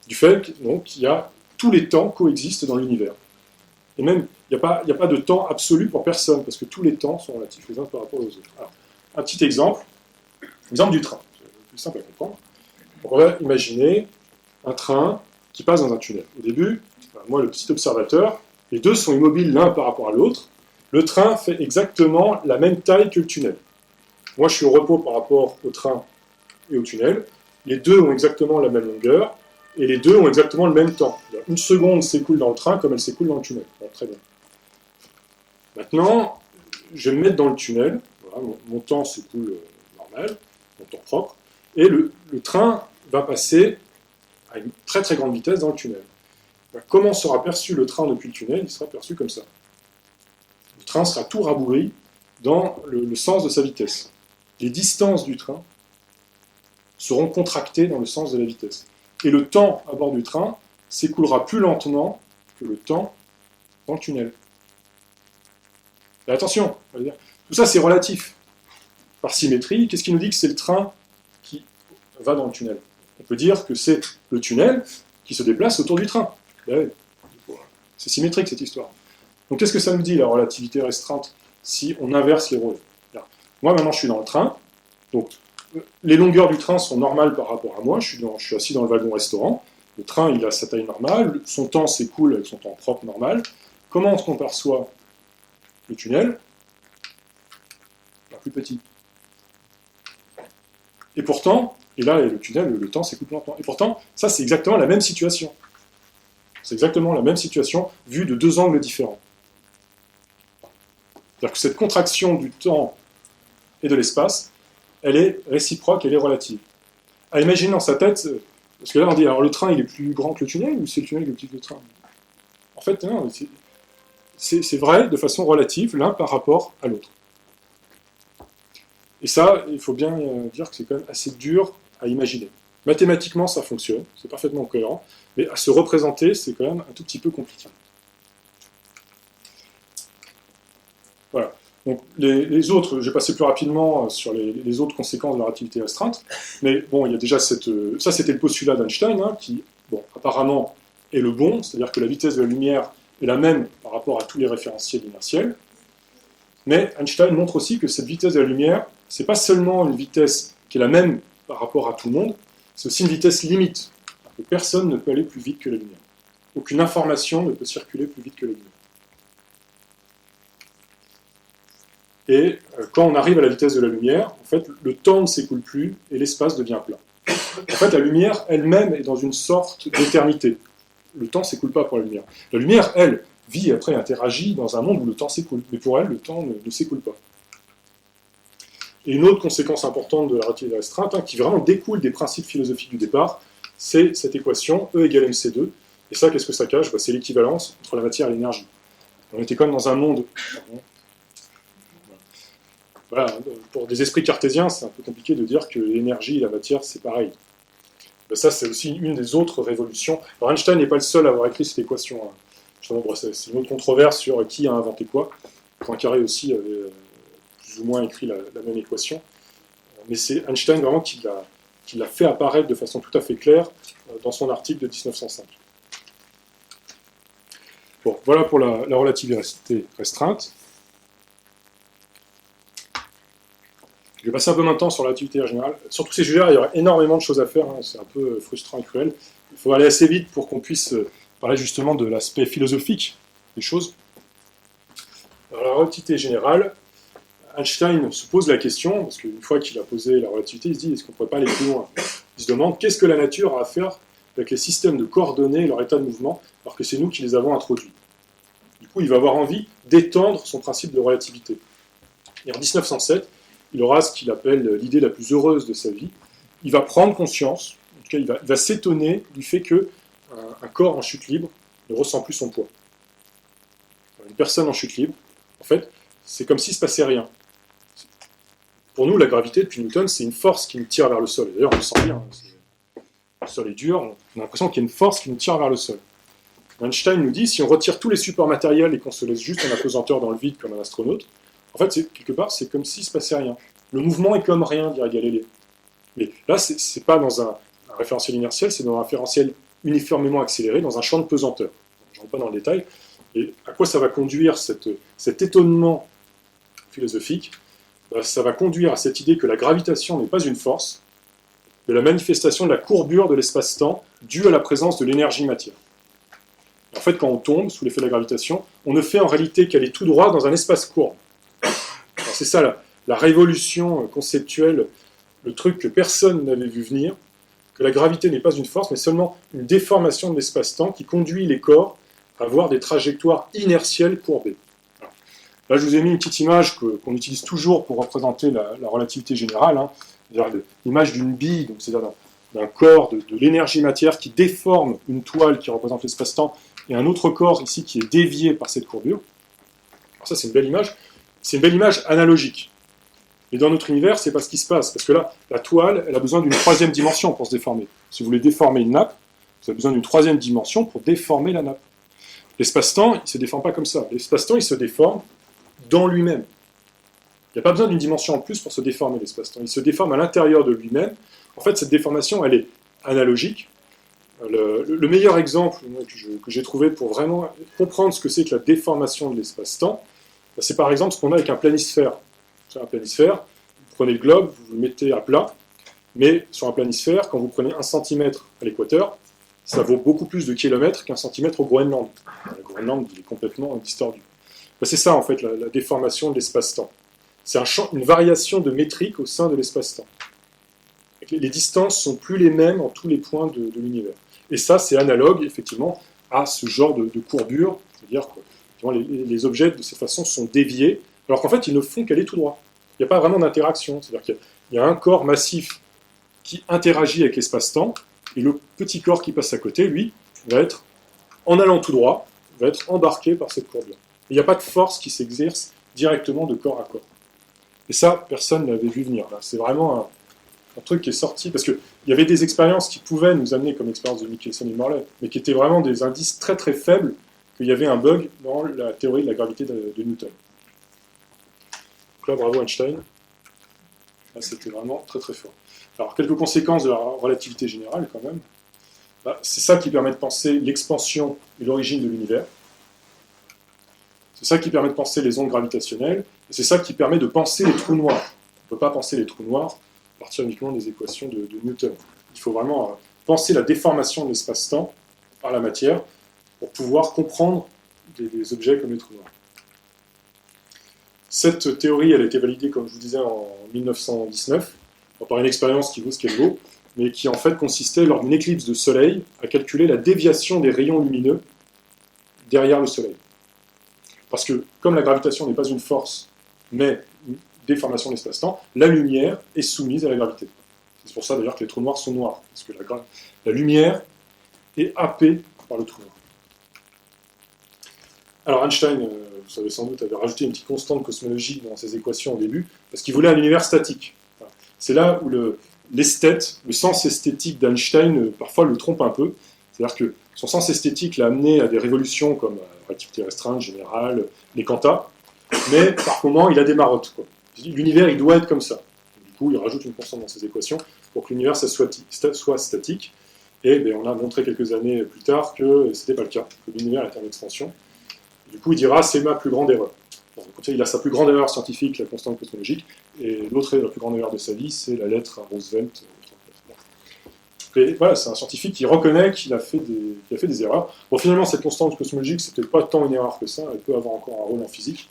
Du fait qu'il y a tous les temps coexistent dans l'univers. Et même, il n'y a pas de temps absolu pour personne, parce que tous les temps sont relatifs les uns par rapport aux autres. Alors, un petit exemple du train. C'est plus simple à comprendre. Donc, on va imaginer un train qui passe dans un tunnel. Au début, moi, le petit observateur, les deux sont immobiles l'un par rapport à l'autre. Le train fait exactement la même taille que le tunnel. Moi, je suis au repos par rapport au train et au tunnel. Les deux ont exactement la même longueur. Et les deux ont exactement le même temps. Une seconde s'écoule dans le train comme elle s'écoule dans le tunnel. Bon, très bien. Maintenant, je vais me mettre dans le tunnel. Voilà, mon temps s'écoule normal, mon temps propre. Et le train va passer à une très très grande vitesse dans le tunnel. Comment sera perçu le train depuis le tunnel? Il sera perçu comme ça. Le train sera tout rabougri dans le sens de sa vitesse. Les distances du train seront contractées dans le sens de la vitesse. Et le temps à bord du train s'écoulera plus lentement que le temps dans le tunnel. Et attention, tout ça c'est relatif. Par symétrie, qu'est-ce qui nous dit que c'est le train qui va dans le tunnel? On peut dire que c'est le tunnel qui se déplace autour du train. C'est symétrique cette histoire. Donc qu'est-ce que ça nous dit la relativité restreinte si on inverse les rôles? Moi maintenant je suis dans le train, donc les longueurs du train sont normales par rapport à moi, je suis assis dans le wagon-restaurant, le train il a sa taille normale, son temps s'écoule avec son temps propre normal. Comment est-ce qu'on perçoit le tunnel? Plus petit. Et pourtant, et là le tunnel, le temps s'écoule lentement. Et pourtant, ça c'est exactement la même situation. C'est exactement la même situation vue de deux angles différents. C'est-à-dire que cette contraction du temps et de l'espace, elle est réciproque, elle est relative. À imaginer dans sa tête, parce que là on dit, alors le train il est plus grand que le tunnel, ou c'est le tunnel qui est plus petit que le train? En fait, non, c'est vrai de façon relative, l'un par rapport à l'autre. Et ça, il faut bien dire que c'est quand même assez dur à imaginer. Mathématiquement, ça fonctionne, c'est parfaitement cohérent, mais à se représenter, c'est quand même un tout petit peu compliqué. Voilà. Donc, les autres, je vais passer plus rapidement sur les autres conséquences de la relativité restreinte, mais bon, il y a déjà ça c'était le postulat d'Einstein, hein, qui, bon, apparemment est le bon, c'est-à-dire que la vitesse de la lumière est la même par rapport à tous les référentiels inertiels, mais Einstein montre aussi que cette vitesse de la lumière, c'est pas seulement une vitesse qui est la même par rapport à tout le monde, c'est aussi une vitesse limite. Que personne ne peut aller plus vite que la lumière. Aucune information ne peut circuler plus vite que la lumière. Et quand on arrive à la vitesse de la lumière, en fait, le temps ne s'écoule plus et l'espace devient plat. En fait, la lumière elle-même est dans une sorte d'éternité. Le temps ne s'écoule pas pour la lumière. La lumière, elle, vit après, interagit dans un monde où le temps s'écoule. Mais pour elle, le temps ne s'écoule pas. Et une autre conséquence importante de la relativité restreinte, hein, qui vraiment découle des principes philosophiques du départ, c'est cette équation E égale mc2. Et ça, qu'est-ce que ça cache? C'est l'équivalence entre la matière et l'énergie. On était quand même dans un monde... Voilà, pour des esprits cartésiens, c'est un peu compliqué de dire que l'énergie et la matière, c'est pareil. Ben ça, c'est aussi une des autres révolutions. Alors Einstein n'est pas le seul à avoir écrit cette équation. Hein. C'est une autre controverse sur qui a inventé quoi. Poincaré aussi avait plus ou moins écrit la même équation. Mais c'est Einstein vraiment qui qui l'a fait apparaître de façon tout à fait claire dans son article de 1905. Bon, voilà pour la relativité restreinte. Je vais passer un peu maintenant sur la relativité générale. Sur tous ces sujets-là, il y aura énormément de choses à faire, hein, c'est un peu frustrant et cruel. Il faut aller assez vite pour qu'on puisse parler justement de l'aspect philosophique des choses. Alors, la relativité générale, Einstein se pose la question, parce qu'une fois qu'il a posé la relativité, il se dit, est-ce qu'on ne pourrait pas aller plus loin? Il se demande, qu'est-ce que la nature a à faire avec les systèmes de coordonnées et leur état de mouvement, alors que c'est nous qui les avons introduits? Du coup, il va avoir envie d'étendre son principe de relativité. Et en 1907, il aura ce qu'il appelle l'idée la plus heureuse de sa vie. Il va prendre conscience, en tout cas, il va s'étonner du fait qu'un corps en chute libre ne ressent plus son poids. Une personne en chute libre, en fait, c'est comme s'il ne se passait rien. Pour nous, la gravité, depuis Newton, c'est une force qui nous tire vers le sol. D'ailleurs, on le sent bien. Le sol est dur, on a l'impression qu'il y a une force qui nous tire vers le sol. Einstein nous dit, si on retire tous les supports matériels et qu'on se laisse juste en apesanteur dans le vide comme un astronaute, en fait, quelque part, c'est comme s'il ne se passait rien. Le mouvement est comme rien, dirait Galilée. Mais là, c'est pas dans un référentiel inertiel, c'est dans un référentiel uniformément accéléré, dans un champ de pesanteur. Je ne rentre pas dans le détail. Et à quoi ça va conduire cet étonnement philosophique? Ça va conduire à cette idée que la gravitation n'est pas une force, mais la manifestation de la courbure de l'espace-temps due à la présence de l'énergie-matière. En fait, quand on tombe sous l'effet de la gravitation, on ne fait en réalité qu'aller tout droit dans un espace courbe. C'est ça la révolution conceptuelle, le truc que personne n'avait vu venir, que la gravité n'est pas une force, mais seulement une déformation de l'espace-temps qui conduit les corps à avoir des trajectoires inertielles courbées. Là, je vous ai mis une petite image qu'on utilise toujours pour représenter la relativité générale, hein, c'est-à-dire l'image d'une bille, c'est-à-dire d'un corps, de l'énergie-matière qui déforme une toile qui représente l'espace-temps, et un autre corps ici qui est dévié par cette courbure. Alors ça, c'est une belle image. C'est une belle image analogique. Mais dans notre univers, c'est pas ce qui se passe. Parce que là, la toile, elle a besoin d'une troisième dimension pour se déformer. Si vous voulez déformer une nappe, vous avez besoin d'une troisième dimension pour déformer la nappe. L'espace-temps, il ne se déforme pas comme ça. L'espace-temps, il se déforme dans lui-même. Il n'y a pas besoin d'une dimension en plus pour se déformer l'espace-temps. Il se déforme à l'intérieur de lui-même. En fait, cette déformation, elle est analogique. Le meilleur exemple que j'ai trouvé pour vraiment comprendre ce que c'est que la déformation de l'espace-temps, c'est par exemple ce qu'on a avec un planisphère. Sur un planisphère, vous prenez le globe, vous le mettez à plat, mais sur un planisphère, quand vous prenez 1 cm à l'équateur, ça vaut beaucoup plus de kilomètres qu'un centimètre au Groenland. Le Groenland, il est complètement distordu. C'est ça, en fait, la déformation de l'espace-temps. C'est une variation de métrique au sein de l'espace-temps. Les distances sont plus les mêmes en tous les points de l'univers. Et ça, c'est analogue, effectivement, à ce genre de courbure, c'est-à-dire que les objets, de cette façon, sont déviés, alors qu'en fait, ils ne font qu'aller tout droit. Il n'y a pas vraiment d'interaction, c'est-à-dire qu'il y a un corps massif qui interagit avec l'espace-temps, et le petit corps qui passe à côté, lui, va être, en allant tout droit, va être embarqué par cette courbure. Il n'y a pas de force qui s'exerce directement de corps à corps. Et ça, personne ne l'avait vu venir. C'est vraiment un truc qui est sorti, parce qu'il y avait des expériences qui pouvaient nous amener, comme l'expérience de Michelson et Morley, mais qui étaient vraiment des indices très très faibles qu'il y avait un bug dans la théorie de la gravité de Newton. Donc là, bravo Einstein. Là, c'était vraiment très très fort. Alors, quelques conséquences de la relativité générale, quand même. C'est ça qui permet de penser l'expansion et l'origine de l'univers. C'est ça qui permet de penser les ondes gravitationnelles. Et c'est ça qui permet de penser les trous noirs. On ne peut pas penser les trous noirs à partir uniquement des équations de Newton. Il faut vraiment penser la déformation de l'espace-temps par la matière pour pouvoir comprendre des objets comme les trous noirs. Cette théorie, elle a été validée, comme je vous disais, en 1919, par une expérience qui vaut ce qu'elle vaut, mais qui en fait consistait, lors d'une éclipse de soleil, à calculer la déviation des rayons lumineux derrière le soleil. Parce que, comme la gravitation n'est pas une force, mais une déformation de l'espace-temps, la lumière est soumise à la gravité. C'est pour ça d'ailleurs que les trous noirs sont noirs, parce que la lumière est happée par le trou noir. Alors Einstein, vous savez sans doute, avait rajouté une petite constante cosmologique dans ses équations au début, parce qu'il voulait un univers statique. C'est là où l'esthète, le sens esthétique d'Einstein, parfois le trompe un peu. C'est-à-dire que son sens esthétique l'a amené à des révolutions comme la relativité restreinte, générale, les quantas, mais par moments, il a des marottes. L'univers, il doit être comme ça. Du coup, il rajoute une constante dans ses équations pour que l'univers soit statique. Et ben, on a montré quelques années plus tard que ce n'était pas le cas, que l'univers était en expansion. Du coup, il dira c'est ma plus grande erreur. Bon, il a sa plus grande erreur scientifique, la constante cosmologique, et l'autre, la plus grande erreur de sa vie, c'est la lettre à Roosevelt. Et voilà, c'est un scientifique qui reconnaît qu'il a fait des erreurs. Bon, finalement, cette constante cosmologique, c'est peut-être pas tant une erreur que ça, elle peut avoir encore un rôle en physique.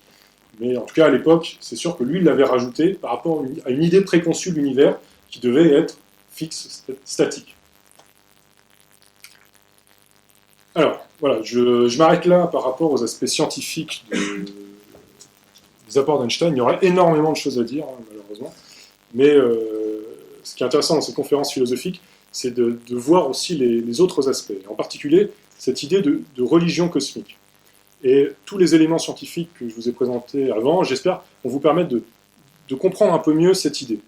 Mais en tout cas, à l'époque, c'est sûr que lui, il l'avait rajouté par rapport à une idée préconçue de l'univers qui devait être fixe, statique. Alors, voilà, je m'arrête là par rapport aux aspects scientifiques des apports d'Einstein. Il y aurait énormément de choses à dire, hein, malheureusement. Mais ce qui est intéressant dans ces conférences philosophiques, c'est de voir aussi les autres aspects. En particulier, cette idée de religion cosmique. Et tous les éléments scientifiques que je vous ai présentés avant, j'espère, vont vous permettre de comprendre un peu mieux cette idée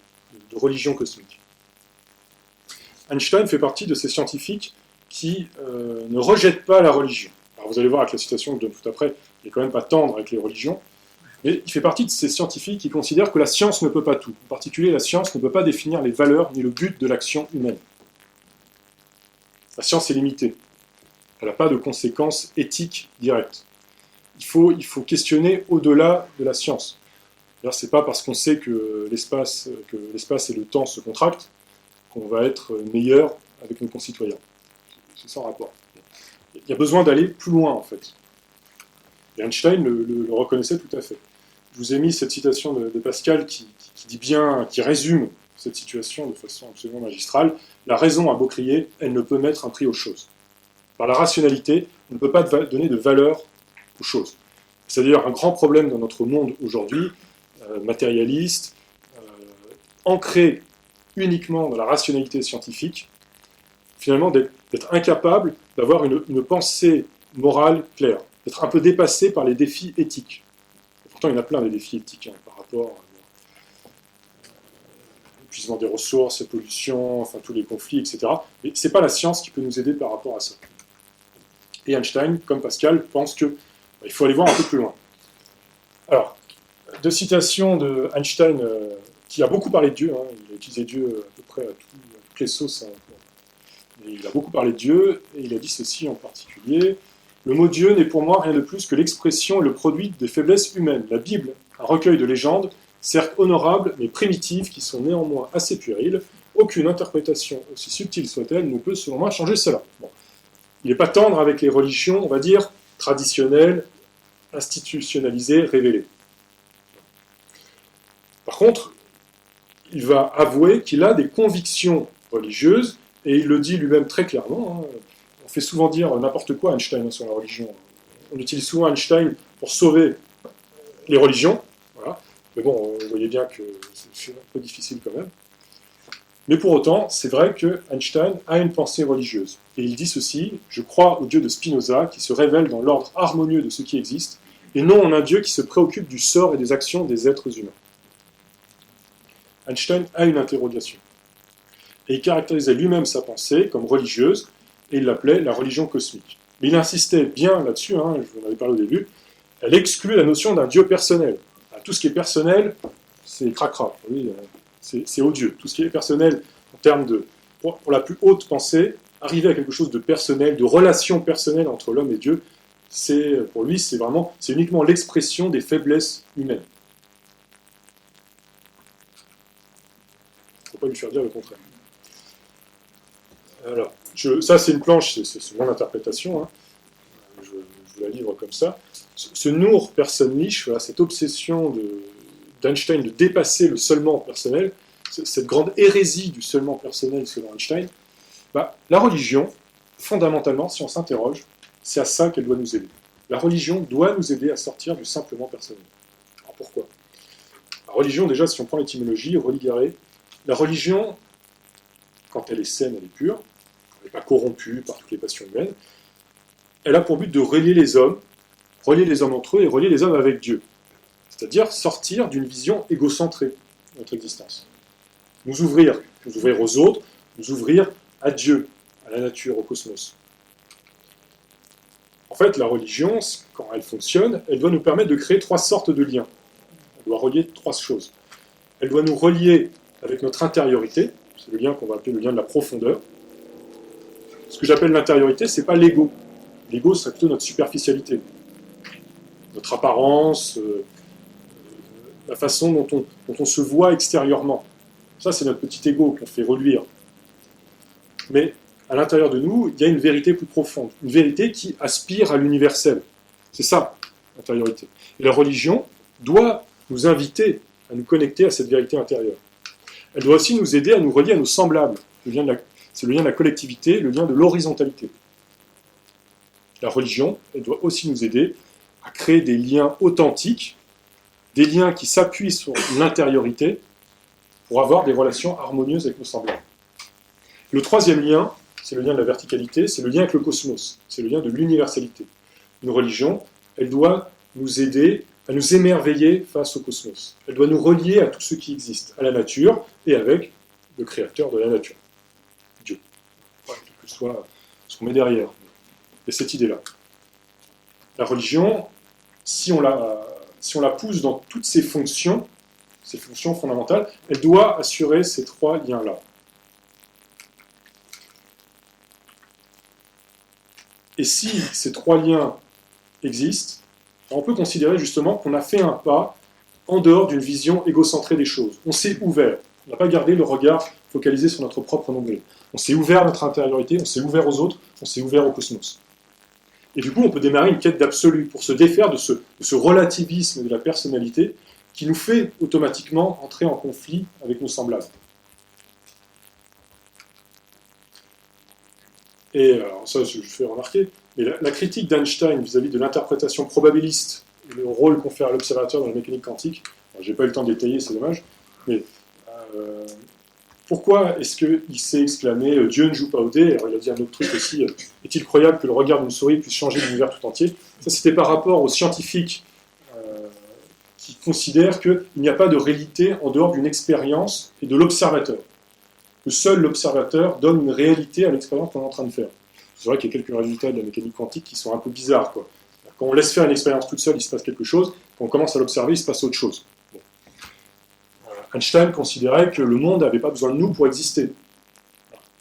de religion cosmique. Einstein fait partie de ces scientifiques qui ne rejettent pas la religion. Alors vous allez voir avec la citation que je donne tout après, il n'est quand même pas tendre avec les religions, mais il fait partie de ces scientifiques qui considèrent que la science ne peut pas tout. En particulier, la science ne peut pas définir les valeurs ni le but de l'action humaine. La science est limitée. Elle n'a pas de conséquences éthiques directes. Il faut questionner au-delà de la science. Ce n'est pas parce qu'on sait que l'espace et le temps se contractent qu'on va être meilleur avec nos concitoyens. C'est sans rapport. Il y a besoin d'aller plus loin, en fait. Et Einstein le reconnaissait tout à fait. Je vous ai mis cette citation de Pascal qui dit bien, qui résume cette situation de façon absolument magistrale. La raison a beau crier, elle ne peut mettre un prix aux choses. Par la rationalité, on ne peut pas donner de valeur aux choses. C'est d'ailleurs un grand problème dans notre monde aujourd'hui, matérialiste, ancré uniquement dans la rationalité scientifique, finalement d'être incapable d'avoir une pensée morale claire, d'être un peu dépassé par les défis éthiques. Et pourtant, il y en a plein des défis éthiques par rapport à l'épuisement des ressources, la pollution, enfin tous les conflits, etc. Mais ce n'est pas la science qui peut nous aider par rapport à ça. Et Einstein, comme Pascal, pense qu'il faut aller voir un peu plus loin. Alors, deux citations de Einstein qui a beaucoup parlé de Dieu, hein, il a utilisé Dieu à peu près à toutes les sauces, hein, et il a beaucoup parlé de Dieu, et il a dit ceci en particulier. Le mot Dieu n'est pour moi rien de plus que l'expression et le produit des faiblesses humaines. La Bible, un recueil de légendes, certes honorables, mais primitives, qui sont néanmoins assez puériles. Aucune interprétation, aussi subtile soit-elle, ne peut, selon moi, changer cela. Bon. Il n'est pas tendre avec les religions, on va dire, traditionnelles, institutionnalisées, révélées. Par contre, il va avouer qu'il a des convictions religieuses, et il le dit lui-même très clairement. Hein. On fait souvent dire n'importe quoi à Einstein sur la religion. On utilise souvent Einstein pour sauver les religions. Voilà. Mais bon, vous voyez bien que c'est un peu difficile quand même. Mais pour autant, c'est vrai que Einstein a une pensée religieuse. Et il dit ceci, je crois au Dieu de Spinoza qui se révèle dans l'ordre harmonieux de ce qui existe, et non en un Dieu qui se préoccupe du sort et des actions des êtres humains. Einstein a une interrogation. Et il caractérisait lui-même sa pensée comme religieuse, et il l'appelait la religion cosmique. Mais il insistait bien là-dessus, hein, je vous en avais parlé au début, elle exclut la notion d'un Dieu personnel. Tout ce qui est personnel, c'est cracra, oui, c'est odieux. Tout ce qui est personnel, en termes de, pour la plus haute pensée, arriver à quelque chose de personnel, de relation personnelle entre l'homme et Dieu, pour lui, c'est uniquement l'expression des faiblesses humaines. Il ne faut pas lui faire dire le contraire. Alors, ça c'est une planche, c'est mon interprétation, hein. Je vous la livre comme ça. Ce Nour Personnlich, voilà, cette obsession d'Einstein de dépasser le seulement personnel, cette grande hérésie du seulement personnel selon Einstein, la religion, fondamentalement, si on s'interroge, c'est à ça qu'elle doit nous aider. La religion doit nous aider à sortir du simplement personnel. Alors pourquoi ? La religion, déjà, si on prend l'étymologie, religare, la religion, quand elle est saine, elle est pure, elle n'est pas corrompue par toutes les passions humaines, elle a pour but de relier les hommes entre eux et relier les hommes avec Dieu. C'est-à-dire sortir d'une vision égocentrée de notre existence. Nous ouvrir aux autres, nous ouvrir à Dieu, à la nature, au cosmos. En fait, la religion, quand elle fonctionne, elle doit nous permettre de créer trois sortes de liens. Elle doit relier trois choses. Elle doit nous relier avec notre intériorité, c'est le lien qu'on va appeler le lien de la profondeur. Ce que j'appelle l'intériorité, c'est pas l'ego. L'ego, c'est plutôt notre superficialité, notre apparence, la façon dont on se voit extérieurement. Ça, c'est notre petit ego qu'on fait reluire. Mais à l'intérieur de nous, il y a une vérité plus profonde, une vérité qui aspire à l'universel. C'est ça, l'intériorité. Et la religion doit nous inviter à nous connecter à cette vérité intérieure. Elle doit aussi nous aider à nous relier à nos semblables. C'est le lien de la collectivité, le lien de l'horizontalité. La religion, elle doit aussi nous aider à créer des liens authentiques, des liens qui s'appuient sur l'intériorité pour avoir des relations harmonieuses avec nos semblables. Le troisième lien, c'est le lien de la verticalité, c'est le lien avec le cosmos, c'est le lien de l'universalité. Une religion, elle doit nous aider à nous émerveiller face au cosmos. Elle doit nous relier à tout ce qui existe, à la nature et avec le créateur de la nature, Dieu. Voilà, quel que soit ce qu'on met derrière. Et cette idée-là. La religion, si on la pousse dans toutes ses fonctions fondamentales, elle doit assurer ces trois liens-là. Et si ces trois liens existent, on peut considérer justement qu'on a fait un pas en dehors d'une vision égocentrée des choses. On s'est ouvert. On n'a pas gardé le regard focalisé sur notre propre nombril. On s'est ouvert à notre intériorité, on s'est ouvert aux autres, on s'est ouvert au cosmos. Et du coup, on peut démarrer une quête d'absolu pour se défaire de ce relativisme de la personnalité qui nous fait automatiquement entrer en conflit avec nos semblables. Et alors ça, je fais remarquer, mais la critique d'Einstein vis-à-vis de l'interprétation probabiliste et le rôle qu'on fait à l'observateur dans la mécanique quantique, je n'ai pas eu le temps de détailler, c'est dommage, mais pourquoi est-ce qu'il s'est exclamé « Dieu ne joue pas au dé » Alors il a dit un autre truc aussi, « Est-il croyable que le regard d'une souris puisse changer l'univers tout entier ?» Ça, c'était par rapport aux scientifiques qui considèrent qu'il n'y a pas de réalité en dehors d'une expérience et de l'observateur. Que seul l'observateur donne une réalité à l'expérience qu'on est en train de faire. C'est vrai qu'il y a quelques résultats de la mécanique quantique qui sont un peu bizarres, quoi. Quand on laisse faire une expérience toute seule, il se passe quelque chose. Quand on commence à l'observer, il se passe autre chose. Bon. Einstein considérait que le monde n'avait pas besoin de nous pour exister.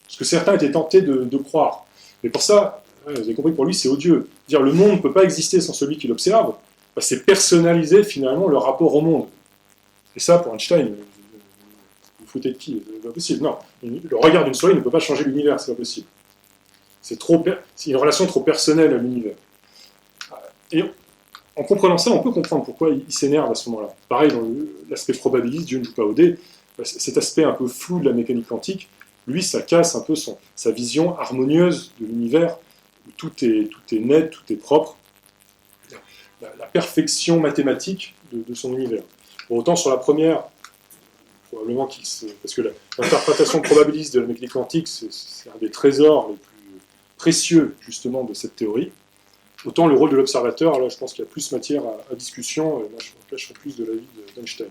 Ce que certains étaient tentés de croire. Mais pour ça, vous avez compris, pour lui, c'est odieux. Dire le monde ne peut pas exister sans celui qui l'observe, c'est personnaliser finalement le rapport au monde. Et ça, pour Einstein, vous foutez de qui? C'est pas possible. Non, le regard d'une souris ne peut pas changer l'univers, c'est pas possible. C'est une relation trop personnelle à l'univers. Et en comprenant ça, on peut comprendre pourquoi il s'énerve à ce moment-là. Pareil, dans l'aspect probabiliste, Dieu ne joue pas au dé, cet aspect un peu flou de la mécanique quantique, lui, ça casse un peu sa vision harmonieuse de l'univers, où tout est net, tout est propre. La perfection mathématique de son univers. Pour autant, sur la première, probablement parce que l'interprétation probabiliste de la mécanique quantique, c'est un des trésors les plus précieux, justement, de cette théorie. Autant le rôle de l'observateur, là, je pense qu'il y a plus matière à discussion, et moi, je serais plus de l'avis d'Einstein.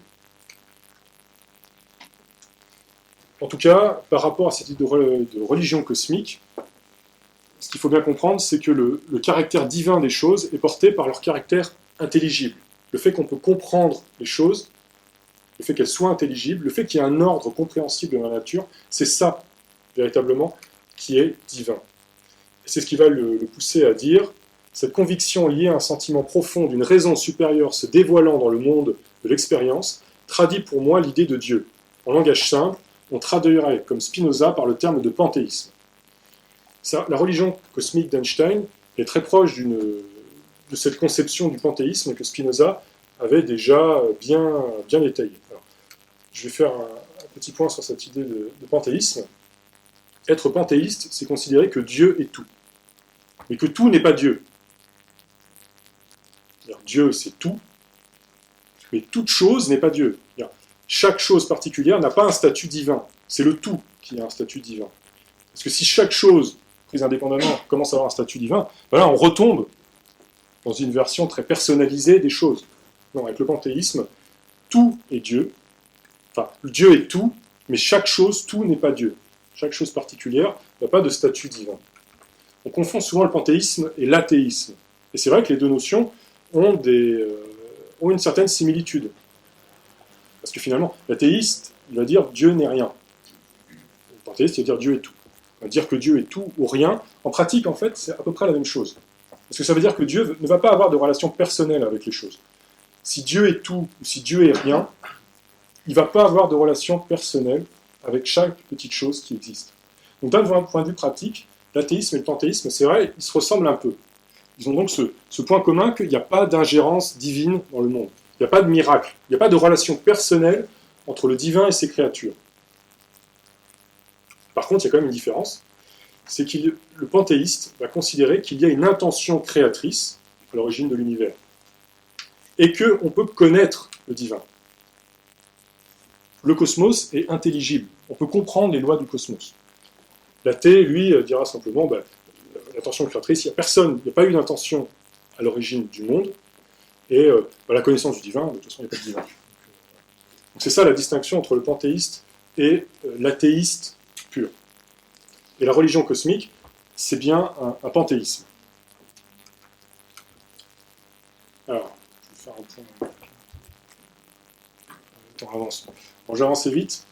En tout cas, par rapport à cette idée de religion cosmique, ce qu'il faut bien comprendre, c'est que le caractère divin des choses est porté par leur caractère intelligible. Le fait qu'on peut comprendre les choses, le fait qu'elles soient intelligibles, le fait qu'il y ait un ordre compréhensible dans la nature, c'est ça, véritablement, qui est divin. Et c'est ce qui va le pousser à dire, cette conviction liée à un sentiment profond d'une raison supérieure se dévoilant dans le monde de l'expérience, traduit pour moi l'idée de Dieu. En langage simple, on traduirait, comme Spinoza, par le terme de panthéisme. La religion cosmique d'Einstein est très proche de cette conception du panthéisme que Spinoza avait déjà bien détaillée. Alors, je vais faire un petit point sur cette idée de panthéisme. Être panthéiste, c'est considérer que Dieu est tout, mais que tout n'est pas Dieu. Dieu, c'est tout, mais toute chose n'est pas Dieu. Chaque chose particulière n'a pas un statut divin. C'est le tout qui a un statut divin. Parce que si chaque chose, prise indépendamment, commence à avoir un statut divin, voilà, on retombe dans une version très personnalisée des choses. Non, avec le panthéisme, tout est Dieu. Enfin, Dieu est tout, mais chaque chose, tout n'est pas Dieu. Chaque chose particulière n'a pas de statut divin. On confond souvent le panthéisme et l'athéisme. Et c'est vrai que les deux notions ont une certaine similitude. Parce que finalement, l'athéiste il va dire Dieu n'est rien. Le panthéiste, il va dire Dieu est tout. On va dire que Dieu est tout ou rien. En pratique, en fait, c'est à peu près la même chose. Parce que ça veut dire que Dieu ne va pas avoir de relation personnelle avec les choses. Si Dieu est tout ou si Dieu est rien, il ne va pas avoir de relation personnelle avec chaque petite chose qui existe. Donc d'un point de vue pratique, l'athéisme et le panthéisme, c'est vrai, ils se ressemblent un peu. Ils ont donc ce point commun qu'il n'y a pas d'ingérence divine dans le monde. Il n'y a pas de miracle. Il n'y a pas de relation personnelle entre le divin et ses créatures. Par contre, il y a quand même une différence. C'est que le panthéiste va considérer qu'il y a une intention créatrice à l'origine de l'univers. Et qu'on peut connaître le divin. Le cosmos est intelligible. On peut comprendre les lois du cosmos. L'athée, lui, dira simplement, l'intention créatrice, il n'y a personne, il n'y a pas eu d'intention à l'origine du monde, et la connaissance du divin, de toute façon, il n'y a pas de divin. Donc c'est ça la distinction entre le panthéiste et l'athéiste pur. Et la religion cosmique, c'est bien un panthéisme. Alors, je vais faire un point. Le temps avance. Bon, je vais avancer vite.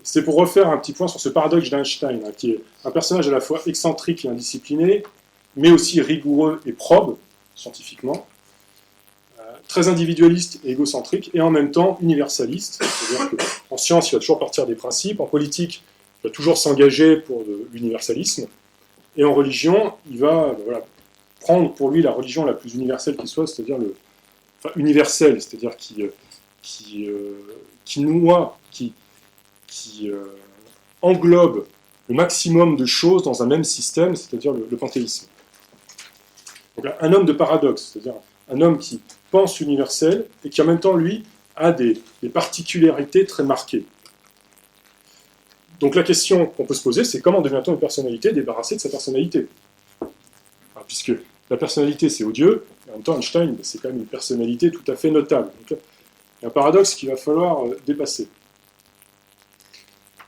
C'est pour refaire un petit point sur ce paradoxe d'Einstein, qui est un personnage à la fois excentrique et indiscipliné, mais aussi rigoureux et probe, scientifiquement, très individualiste et égocentrique, et en même temps universaliste. C'est-à-dire qu'en science, il va toujours partir des principes, en politique, il va toujours s'engager pour l'universalisme, et en religion, il va prendre pour lui la religion la plus universelle qui soit, c'est-à-dire universelle, c'est-à-dire qui noie, qui englobe le maximum de choses dans un même système, c'est-à-dire le panthéisme. Donc un homme de paradoxe, c'est-à-dire un homme qui pense universel et qui en même temps, lui, a des particularités très marquées. Donc la question qu'on peut se poser, c'est comment devient-on une personnalité débarrassée de sa personnalité ? Alors, puisque la personnalité, c'est odieux, et en même temps, Einstein, c'est quand même une personnalité tout à fait notable. Donc, il y a un paradoxe qu'il va falloir dépasser.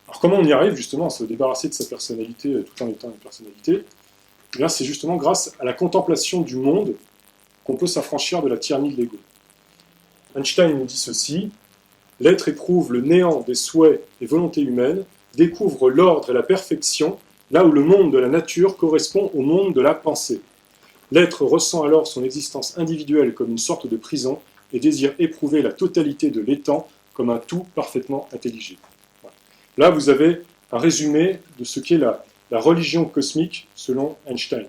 Alors comment on y arrive justement à se débarrasser de sa personnalité tout en étant une personnalité ? Eh bien, c'est justement grâce à la contemplation du monde qu'on peut s'affranchir de la tyrannie de l'ego. Einstein nous dit ceci, « L'être éprouve le néant des souhaits et volontés humaines, découvre l'ordre et la perfection, là où le monde de la nature correspond au monde de la pensée. L'être ressent alors son existence individuelle comme une sorte de prison et désire éprouver la totalité de l'étang comme un tout parfaitement intelligible. » Là, vous avez un résumé de ce qu'est la religion cosmique selon Einstein.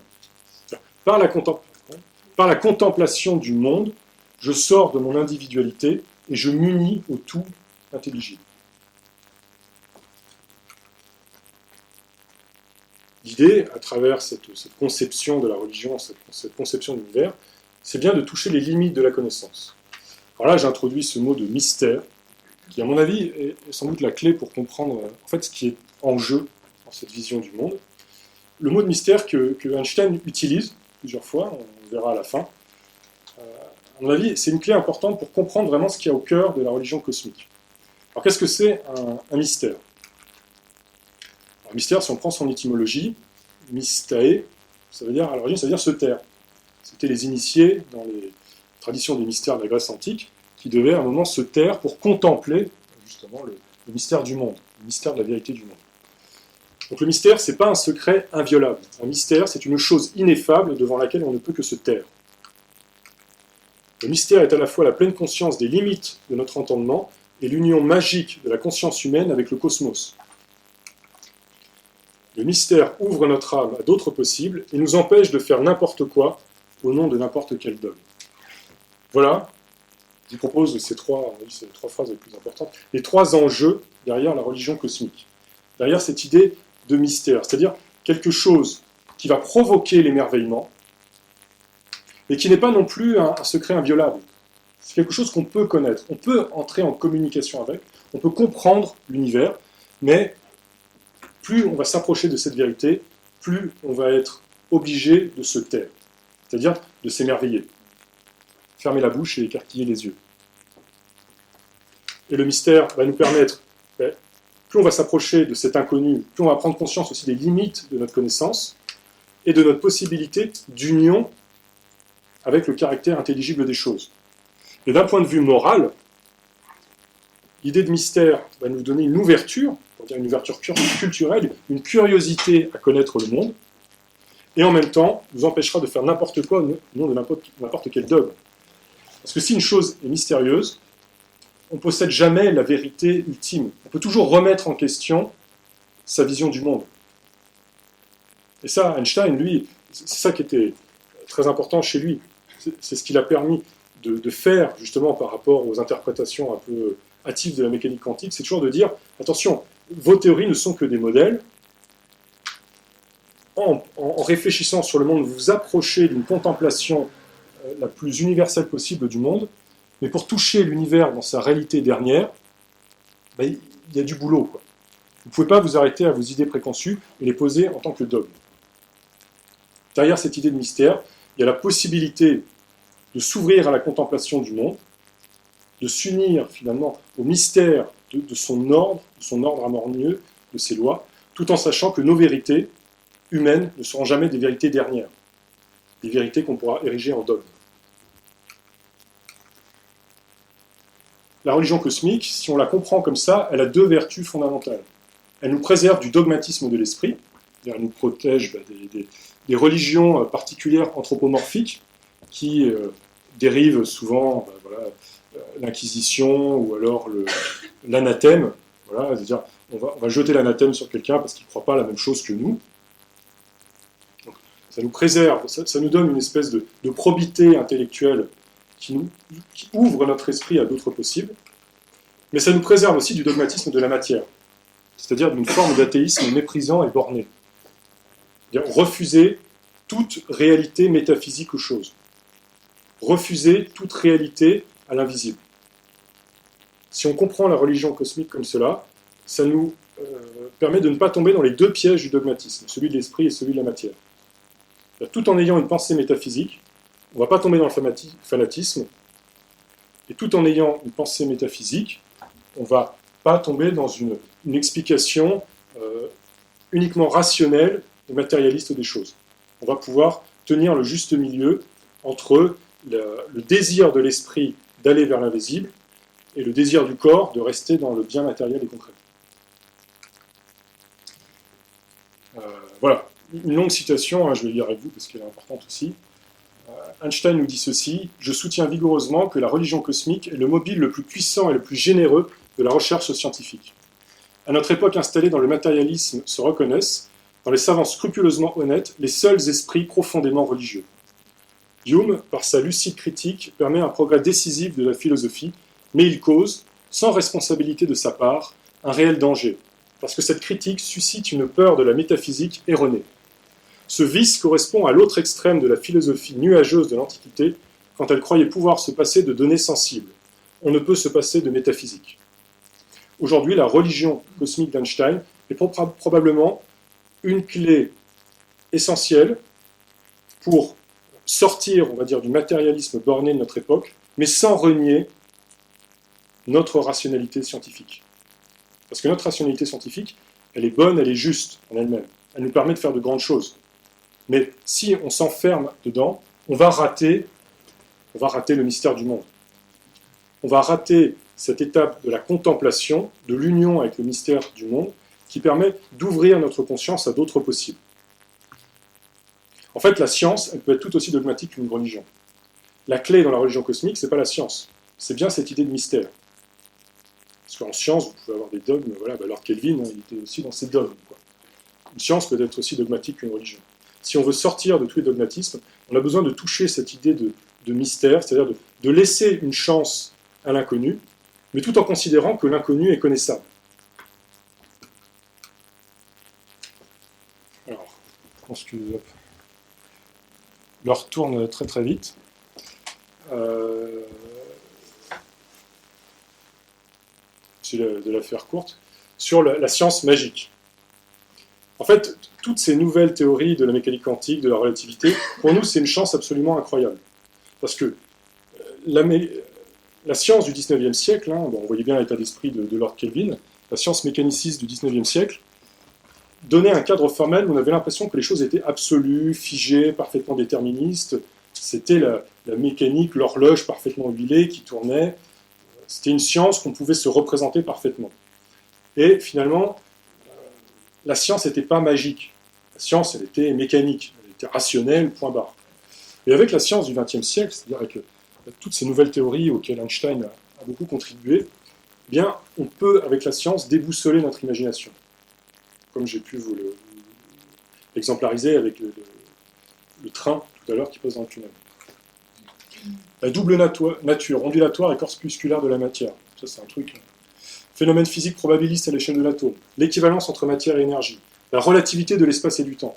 Par la contemplation du monde, je sors de mon individualité et je m'unis au tout intelligible. L'idée, à travers cette conception de la religion, cette conception de l'univers, c'est bien de toucher les limites de la connaissance. Alors là, j'introduis ce mot de mystère, qui, à mon avis, est sans doute la clé pour comprendre en fait, ce qui est en jeu dans cette vision du monde. Le mot de mystère que Einstein utilise plusieurs fois, on verra à la fin, à mon avis, c'est une clé importante pour comprendre vraiment ce qu'il y a au cœur de la religion cosmique. Alors qu'est-ce que c'est un mystère ? Alors, mystère, si on prend son étymologie, mystae, ça veut dire, à l'origine, ça veut dire se taire. C'était les initiés dans les traditions des mystères de la Grèce antique qui devaient à un moment se taire pour contempler justement le mystère du monde, le mystère de la vérité du monde. Donc le mystère, ce n'est pas un secret inviolable. Un mystère, c'est une chose ineffable devant laquelle on ne peut que se taire. Le mystère est à la fois la pleine conscience des limites de notre entendement et l'union magique de la conscience humaine avec le cosmos. Le mystère ouvre notre âme à d'autres possibles et nous empêche de faire n'importe quoi au nom de n'importe quel dogme. Voilà, je vous propose ces trois phrases les plus importantes, les trois enjeux derrière la religion cosmique, derrière cette idée de mystère, c'est-à-dire quelque chose qui va provoquer l'émerveillement, mais qui n'est pas non plus un secret inviolable. C'est quelque chose qu'on peut connaître, on peut entrer en communication avec, on peut comprendre l'univers, mais plus on va s'approcher de cette vérité, plus on va être obligé de se taire, c'est-à-dire de s'émerveiller. Fermer la bouche et écarquiller les yeux. Et le mystère va nous permettre, plus on va s'approcher de cet inconnu, plus on va prendre conscience aussi des limites de notre connaissance et de notre possibilité d'union avec le caractère intelligible des choses. Et d'un point de vue moral, L'idée de mystère va nous donner une ouverture, c'est-à-dire une ouverture culturelle, une curiosité à connaître le monde, et en même temps nous empêchera de faire n'importe quoi au nom de n'importe quel dogme. Parce que si une chose est mystérieuse, on ne possède jamais la vérité ultime. On peut toujours remettre en question sa vision du monde. Et ça, Einstein, lui, c'est ça qui était très important chez lui. C'est ce qui l'a permis de faire, justement, par rapport aux interprétations un peu hâtives de la mécanique quantique, c'est toujours de dire, attention, vos théories ne sont que des modèles. En réfléchissant sur le monde, vous vous approchez d'une contemplation la plus universelle possible du monde, mais pour toucher l'univers dans sa réalité dernière, il y a du boulot, quoi. Vous ne pouvez pas vous arrêter à vos idées préconçues et les poser en tant que dogme. Derrière cette idée de mystère, il y a la possibilité de s'ouvrir à la contemplation du monde, de s'unir finalement au mystère de son ordre harmonieux, de ses lois, tout en sachant que nos vérités humaines ne seront jamais des vérités dernières, des vérités qu'on pourra ériger en dogme. La religion cosmique, si on la comprend comme ça, elle a deux vertus fondamentales. Elle nous préserve du dogmatisme de l'esprit, elle nous protège des religions particulières anthropomorphiques qui dérivent souvent l'Inquisition ou alors l'anathème. Voilà, c'est-à-dire on va jeter l'anathème sur quelqu'un parce qu'il ne croit pas la même chose que nous. Donc, ça nous préserve, ça nous donne une espèce de probité intellectuelle qui ouvre notre esprit à d'autres possibles, mais ça nous préserve aussi du dogmatisme de la matière, c'est-à-dire d'une forme d'athéisme méprisant et borné. C'est-à-dire refuser toute réalité métaphysique aux choses. Refuser toute réalité à l'invisible. Si on comprend la religion cosmique comme cela, ça nous permet de ne pas tomber dans les deux pièges du dogmatisme, celui de l'esprit et celui de la matière. Tout en ayant une pensée métaphysique, on ne va pas tomber dans le fanatisme, et tout en ayant une pensée métaphysique, on ne va pas tomber dans une explication uniquement rationnelle et matérialiste des choses. On va pouvoir tenir le juste milieu entre le désir de l'esprit d'aller vers l'invisible et le désir du corps de rester dans le bien matériel et concret. Voilà, une longue citation, je vais lire avec vous parce qu'elle est importante aussi. Einstein nous dit ceci: « Je soutiens vigoureusement que la religion cosmique est le mobile le plus puissant et le plus généreux de la recherche scientifique. À notre époque installée dans le matérialisme se reconnaissent, dans les savants scrupuleusement honnêtes, les seuls esprits profondément religieux. Hume, par sa lucide critique, permet un progrès décisif de la philosophie, mais il cause, sans responsabilité de sa part, un réel danger, parce que cette critique suscite une peur de la métaphysique erronée. Ce vice correspond à l'autre extrême de la philosophie nuageuse de l'Antiquité, quand elle croyait pouvoir se passer de données sensibles. On ne peut se passer de métaphysique. Aujourd'hui, la religion cosmique d'Einstein est probablement une clé essentielle pour sortir, on va dire, du matérialisme borné de notre époque, mais sans renier notre rationalité scientifique. Parce que notre rationalité scientifique, elle est bonne, elle est juste en elle-même. Elle nous permet de faire de grandes choses. Mais si on s'enferme dedans, on va rater le mystère du monde. On va rater cette étape de la contemplation, de l'union avec le mystère du monde, qui permet d'ouvrir notre conscience à d'autres possibles. En fait, la science, elle peut être tout aussi dogmatique qu'une religion. La clé dans la religion cosmique, c'est pas la science, c'est bien cette idée de mystère. Parce qu'en science, vous pouvez avoir des dogmes, voilà, Lord Kelvin, il était aussi dans ces dogmes, quoi. Une science peut être aussi dogmatique qu'une religion. Si on veut sortir de tous les dogmatismes, on a besoin de toucher cette idée de mystère, c'est-à-dire de laisser une chance à l'inconnu, mais tout en considérant que l'inconnu est connaissable. Alors, je pense que l'heure tourne très très vite. C'est de la faire courte. Sur la science magique. En fait, toutes ces nouvelles théories de la mécanique quantique, de la relativité, pour nous, c'est une chance absolument incroyable. Parce que la science du 19e siècle, on voyait bien l'état d'esprit de Lord Kelvin, la science mécaniciste du 19e siècle, donnait un cadre formel où on avait l'impression que les choses étaient absolues, figées, parfaitement déterministes. C'était la mécanique, l'horloge parfaitement huilée qui tournait. C'était une science qu'on pouvait se représenter parfaitement. Et finalement, la science n'était pas magique. La science, elle était mécanique, elle était rationnelle, point barre. Et avec la science du XXe siècle, c'est-à-dire avec toutes ces nouvelles théories auxquelles Einstein a beaucoup contribué, eh bien, on peut, avec la science, déboussoler notre imagination. Comme j'ai pu vous l'exemplariser avec le train tout à l'heure qui passe dans le tunnel. La double nature ondulatoire et corpusculaire de la matière. Ça, c'est un truc. Phénomène physique probabiliste à l'échelle de l'atome. L'équivalence entre matière et énergie. La relativité de l'espace et du temps.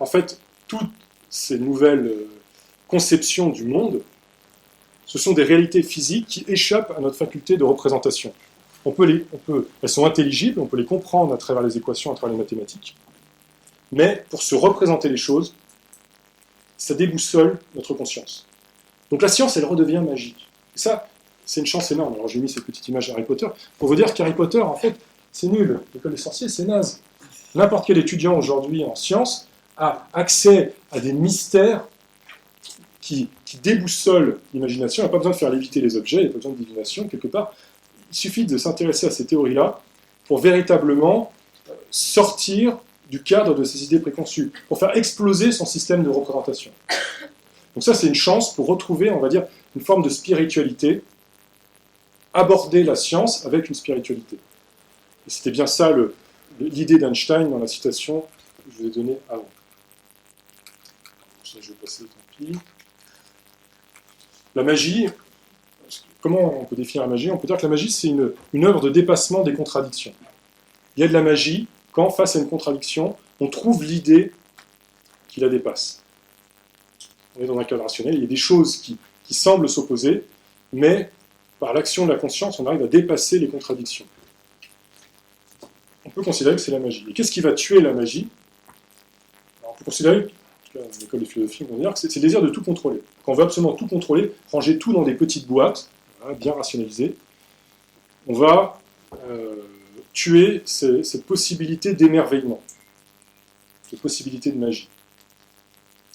En fait, toutes ces nouvelles conceptions du monde, ce sont des réalités physiques qui échappent à notre faculté de représentation. Elles sont intelligibles, on peut les comprendre à travers les équations, à travers les mathématiques, mais pour se représenter les choses, ça déboussole notre conscience. Donc la science, elle redevient magique. Et ça, c'est une chance énorme. Alors j'ai mis cette petite image d'Harry Potter pour vous dire qu'Harry Potter, en fait, c'est nul. L'école des sorciers, c'est naze. N'importe quel étudiant aujourd'hui en sciences a accès à des mystères qui déboussolent l'imagination. Il n'y a pas besoin de faire léviter les objets, il n'y a pas besoin de divination, quelque part. Il suffit de s'intéresser à ces théories-là pour véritablement sortir du cadre de ses idées préconçues, pour faire exploser son système de représentation. Donc ça, c'est une chance pour retrouver, on va dire, une forme de spiritualité, aborder la science avec une spiritualité. Et c'était bien ça l'idée d'Einstein dans la citation que je vous ai donnée avant. Je vais passer, tant pis. La magie, comment on peut définir la magie? On peut dire que la magie, c'est une œuvre de dépassement des contradictions. Il y a de la magie quand, face à une contradiction, on trouve l'idée qui la dépasse. On est dans un cadre rationnel, il y a des choses qui semblent s'opposer, mais par l'action de la conscience, on arrive à dépasser les contradictions. On peut considérer que c'est la magie. Et qu'est-ce qui va tuer la magie? Alors, on peut considérer, en l'école de philosophie, on va dire que c'est le désir de tout contrôler. Quand on veut absolument tout contrôler, ranger tout dans des petites boîtes, voilà, bien rationalisées, on va tuer cette possibilité d'émerveillement, cette possibilité de magie.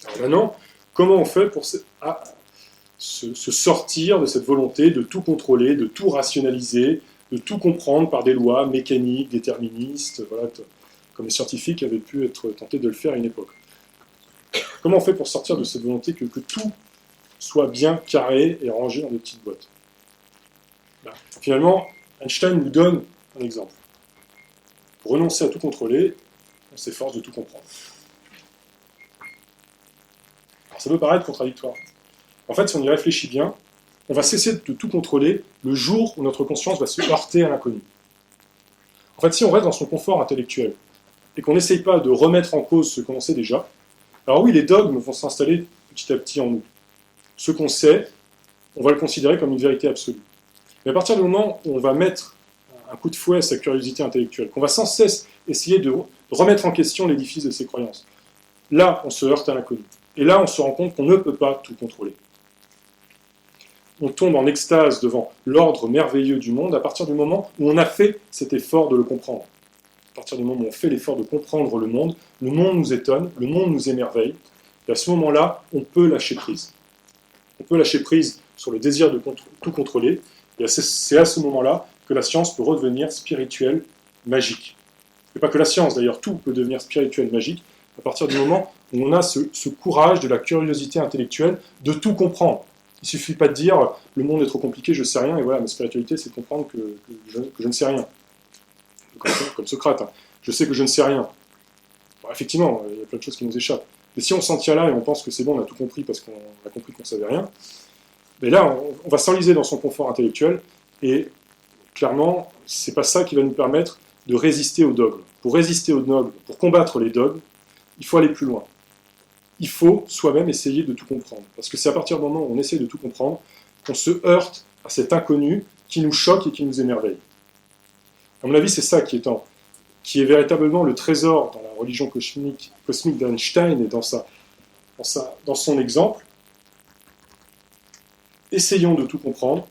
Alors maintenant, comment on fait pour se sortir de cette volonté de tout contrôler, de tout rationaliser, de tout comprendre par des lois mécaniques, déterministes, voilà, comme les scientifiques avaient pu être tentés de le faire à une époque. Comment on fait pour sortir de cette volonté que tout soit bien carré et rangé dans des petites boîtes? Là, finalement, Einstein nous donne un exemple. Pour renoncer à tout contrôler, on s'efforce de tout comprendre. Alors ça peut paraître contradictoire. En fait, si on y réfléchit bien, on va cesser de tout contrôler le jour où notre conscience va se heurter à l'inconnu. En fait, si on reste dans son confort intellectuel et qu'on n'essaye pas de remettre en cause ce qu'on sait déjà, alors oui, les dogmes vont s'installer petit à petit en nous. Ce qu'on sait, on va le considérer comme une vérité absolue. Mais à partir du moment où on va mettre un coup de fouet à sa curiosité intellectuelle, qu'on va sans cesse essayer de remettre en question l'édifice de ses croyances, là, on se heurte à l'inconnu. Et là, on se rend compte qu'on ne peut pas tout contrôler. On tombe en extase devant l'ordre merveilleux du monde à partir du moment où on a fait cet effort de le comprendre. À partir du moment où on fait l'effort de comprendre le monde nous étonne, le monde nous émerveille, et à ce moment-là, on peut lâcher prise. On peut lâcher prise sur le désir de tout contrôler, et c'est à ce moment-là que la science peut redevenir spirituelle, magique. Et pas que la science, d'ailleurs, tout peut devenir spirituel, magique, à partir du moment où on a ce courage de la curiosité intellectuelle de tout comprendre. Il ne suffit pas de dire « le monde est trop compliqué, je ne sais rien », et voilà, ma spiritualité, c'est de comprendre que je ne sais rien. Comme Socrate, hein. Je sais que je ne sais rien. Bon, effectivement, il y a plein de choses qui nous échappent. Mais si on s'en tient là et on pense que c'est bon, on a tout compris parce qu'on a compris qu'on ne savait rien, mais là, on va s'enliser dans son confort intellectuel, et clairement, c'est pas ça qui va nous permettre de résister aux dogmes. Pour résister aux dogmes, pour combattre les dogmes, il faut aller plus loin. Il faut soi-même essayer de tout comprendre. Parce que c'est à partir du moment où on essaie de tout comprendre qu'on se heurte à cet inconnu qui nous choque et qui nous émerveille. À mon avis, c'est ça qui est véritablement le trésor dans la religion cosmique d'Einstein et dans son exemple. Essayons de tout comprendre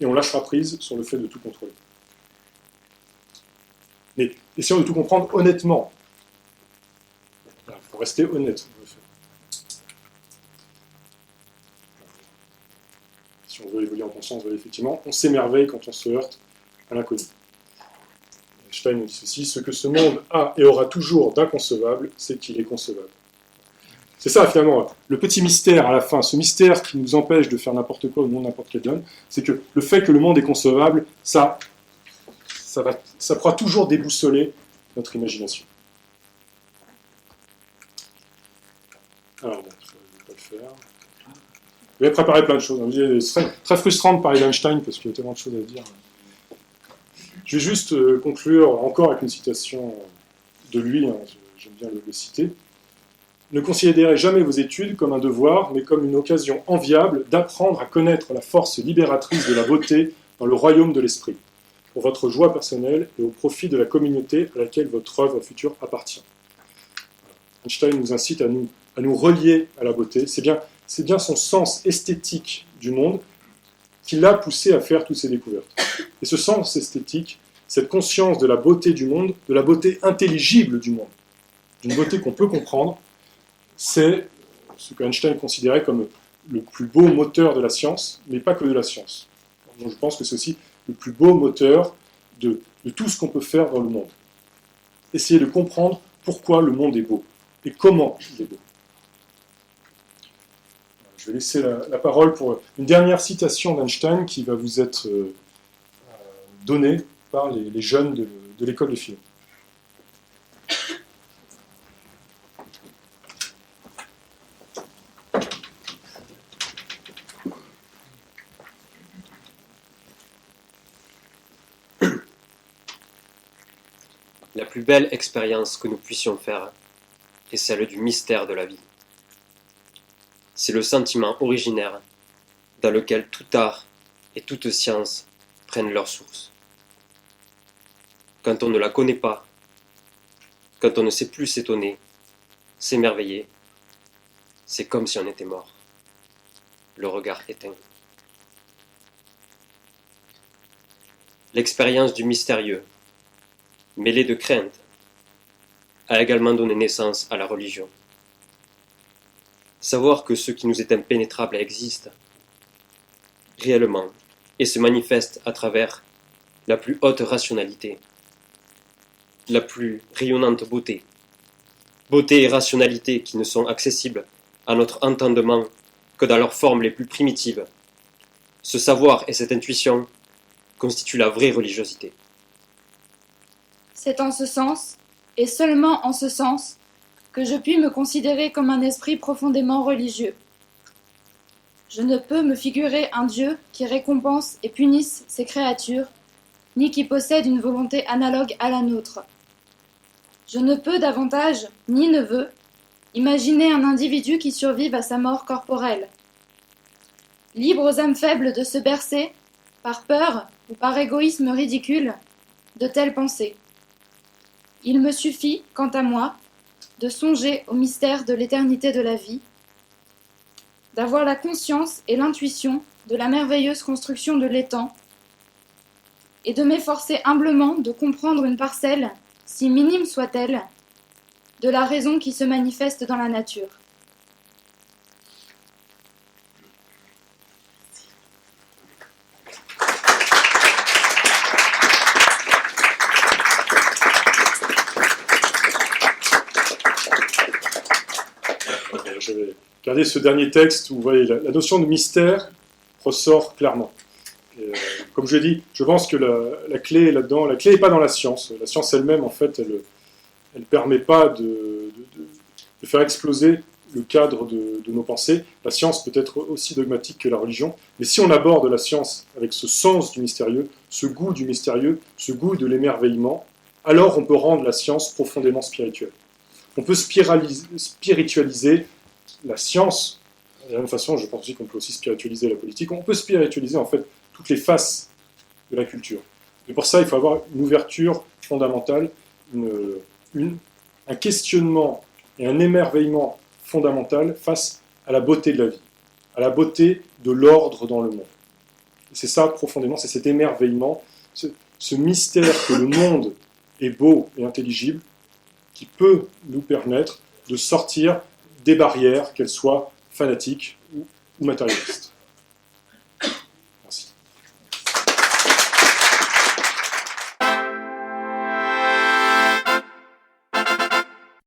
et on lâchera prise sur le fait de tout contrôler. Mais essayons de tout comprendre honnêtement. Il faut rester honnête. si on veut évoluer en conscience, effectivement, on s'émerveille quand on se heurte à l'inconnu. Einstein nous dit ceci, ce que ce monde a et aura toujours d'inconcevable, c'est qu'il est concevable. C'est ça, finalement, le petit mystère à la fin, ce mystère qui nous empêche de faire n'importe quoi ou non n'importe quel donne, c'est que le fait que le monde est concevable, ça pourra toujours déboussoler notre imagination. Alors, bon, je ne vais pas le faire. J'avais préparé plein de choses. C'est très frustrant de parler d'Einstein parce qu'il y a tellement de choses à dire. Je vais juste conclure encore avec une citation de lui, hein, j'aime bien le citer. Ne considérez jamais vos études comme un devoir, mais comme une occasion enviable d'apprendre à connaître la force libératrice de la beauté dans le royaume de l'esprit, pour votre joie personnelle et au profit de la communauté à laquelle votre œuvre future appartient. Einstein nous incite à nous relier à la beauté. C'est bien son sens esthétique du monde qui l'a poussé à faire toutes ces découvertes. Et ce sens esthétique, cette conscience de la beauté du monde, de la beauté intelligible du monde, d'une beauté qu'on peut comprendre, c'est ce que Einstein considérait comme le plus beau moteur de la science, mais pas que de la science. Donc je pense que c'est aussi le plus beau moteur de tout ce qu'on peut faire dans le monde. Essayer de comprendre pourquoi le monde est beau et comment il est beau. Je vais laisser la parole pour une dernière citation d'Einstein qui va vous être donnée par les jeunes de l'école de philo. La plus belle expérience que nous puissions faire est celle du mystère de la vie. C'est le sentiment originaire dans lequel tout art et toute science prennent leur source. Quand on ne la connaît pas, quand on ne sait plus s'étonner, s'émerveiller, c'est comme si on était mort, le regard éteint. L'expérience du mystérieux, mêlée de crainte, a également donné naissance à la religion. Savoir que ce qui nous est impénétrable existe réellement et se manifeste à travers la plus haute rationalité, la plus rayonnante beauté. Beauté et rationalité qui ne sont accessibles à notre entendement que dans leurs formes les plus primitives. Ce savoir et cette intuition constituent la vraie religiosité. C'est en ce sens, et seulement en ce sens, que je puis me considérer comme un esprit profondément religieux. Je ne peux me figurer un Dieu qui récompense et punisse ses créatures, ni qui possède une volonté analogue à la nôtre. Je ne peux davantage, ni ne veux, imaginer un individu qui survive à sa mort corporelle. Libre aux âmes faibles de se bercer, par peur ou par égoïsme ridicule, de telles pensées. Il me suffit, quant à moi, de songer au mystère de l'éternité de la vie, d'avoir la conscience et l'intuition de la merveilleuse construction de l'étang, et de m'efforcer humblement de comprendre une parcelle, si minime soit-elle, de la raison qui se manifeste dans la nature. Je vais garder ce dernier texte où vous voyez la notion de mystère ressort clairement. Et, comme je l'ai dit, je pense que la clé est là-dedans. La clé n'est pas dans la science. La science elle-même, en fait, elle ne permet pas de faire exploser le cadre de nos pensées. La science peut être aussi dogmatique que la religion. Mais si on aborde la science avec ce sens du mystérieux, ce goût du mystérieux, ce goût de l'émerveillement, alors on peut rendre la science profondément spirituelle. On peut spiritualiser la science. De la même façon, je pense aussi qu'on peut aussi spiritualiser la politique. On peut spiritualiser en fait toutes les faces de la culture. Et pour ça, il faut avoir une ouverture fondamentale, un questionnement et un émerveillement fondamental face à la beauté de la vie, à la beauté de l'ordre dans le monde. Et c'est ça profondément, c'est cet émerveillement, ce mystère que le monde est beau et intelligible, qui peut nous permettre de sortir des barrières, qu'elles soient fanatiques ou matérialistes.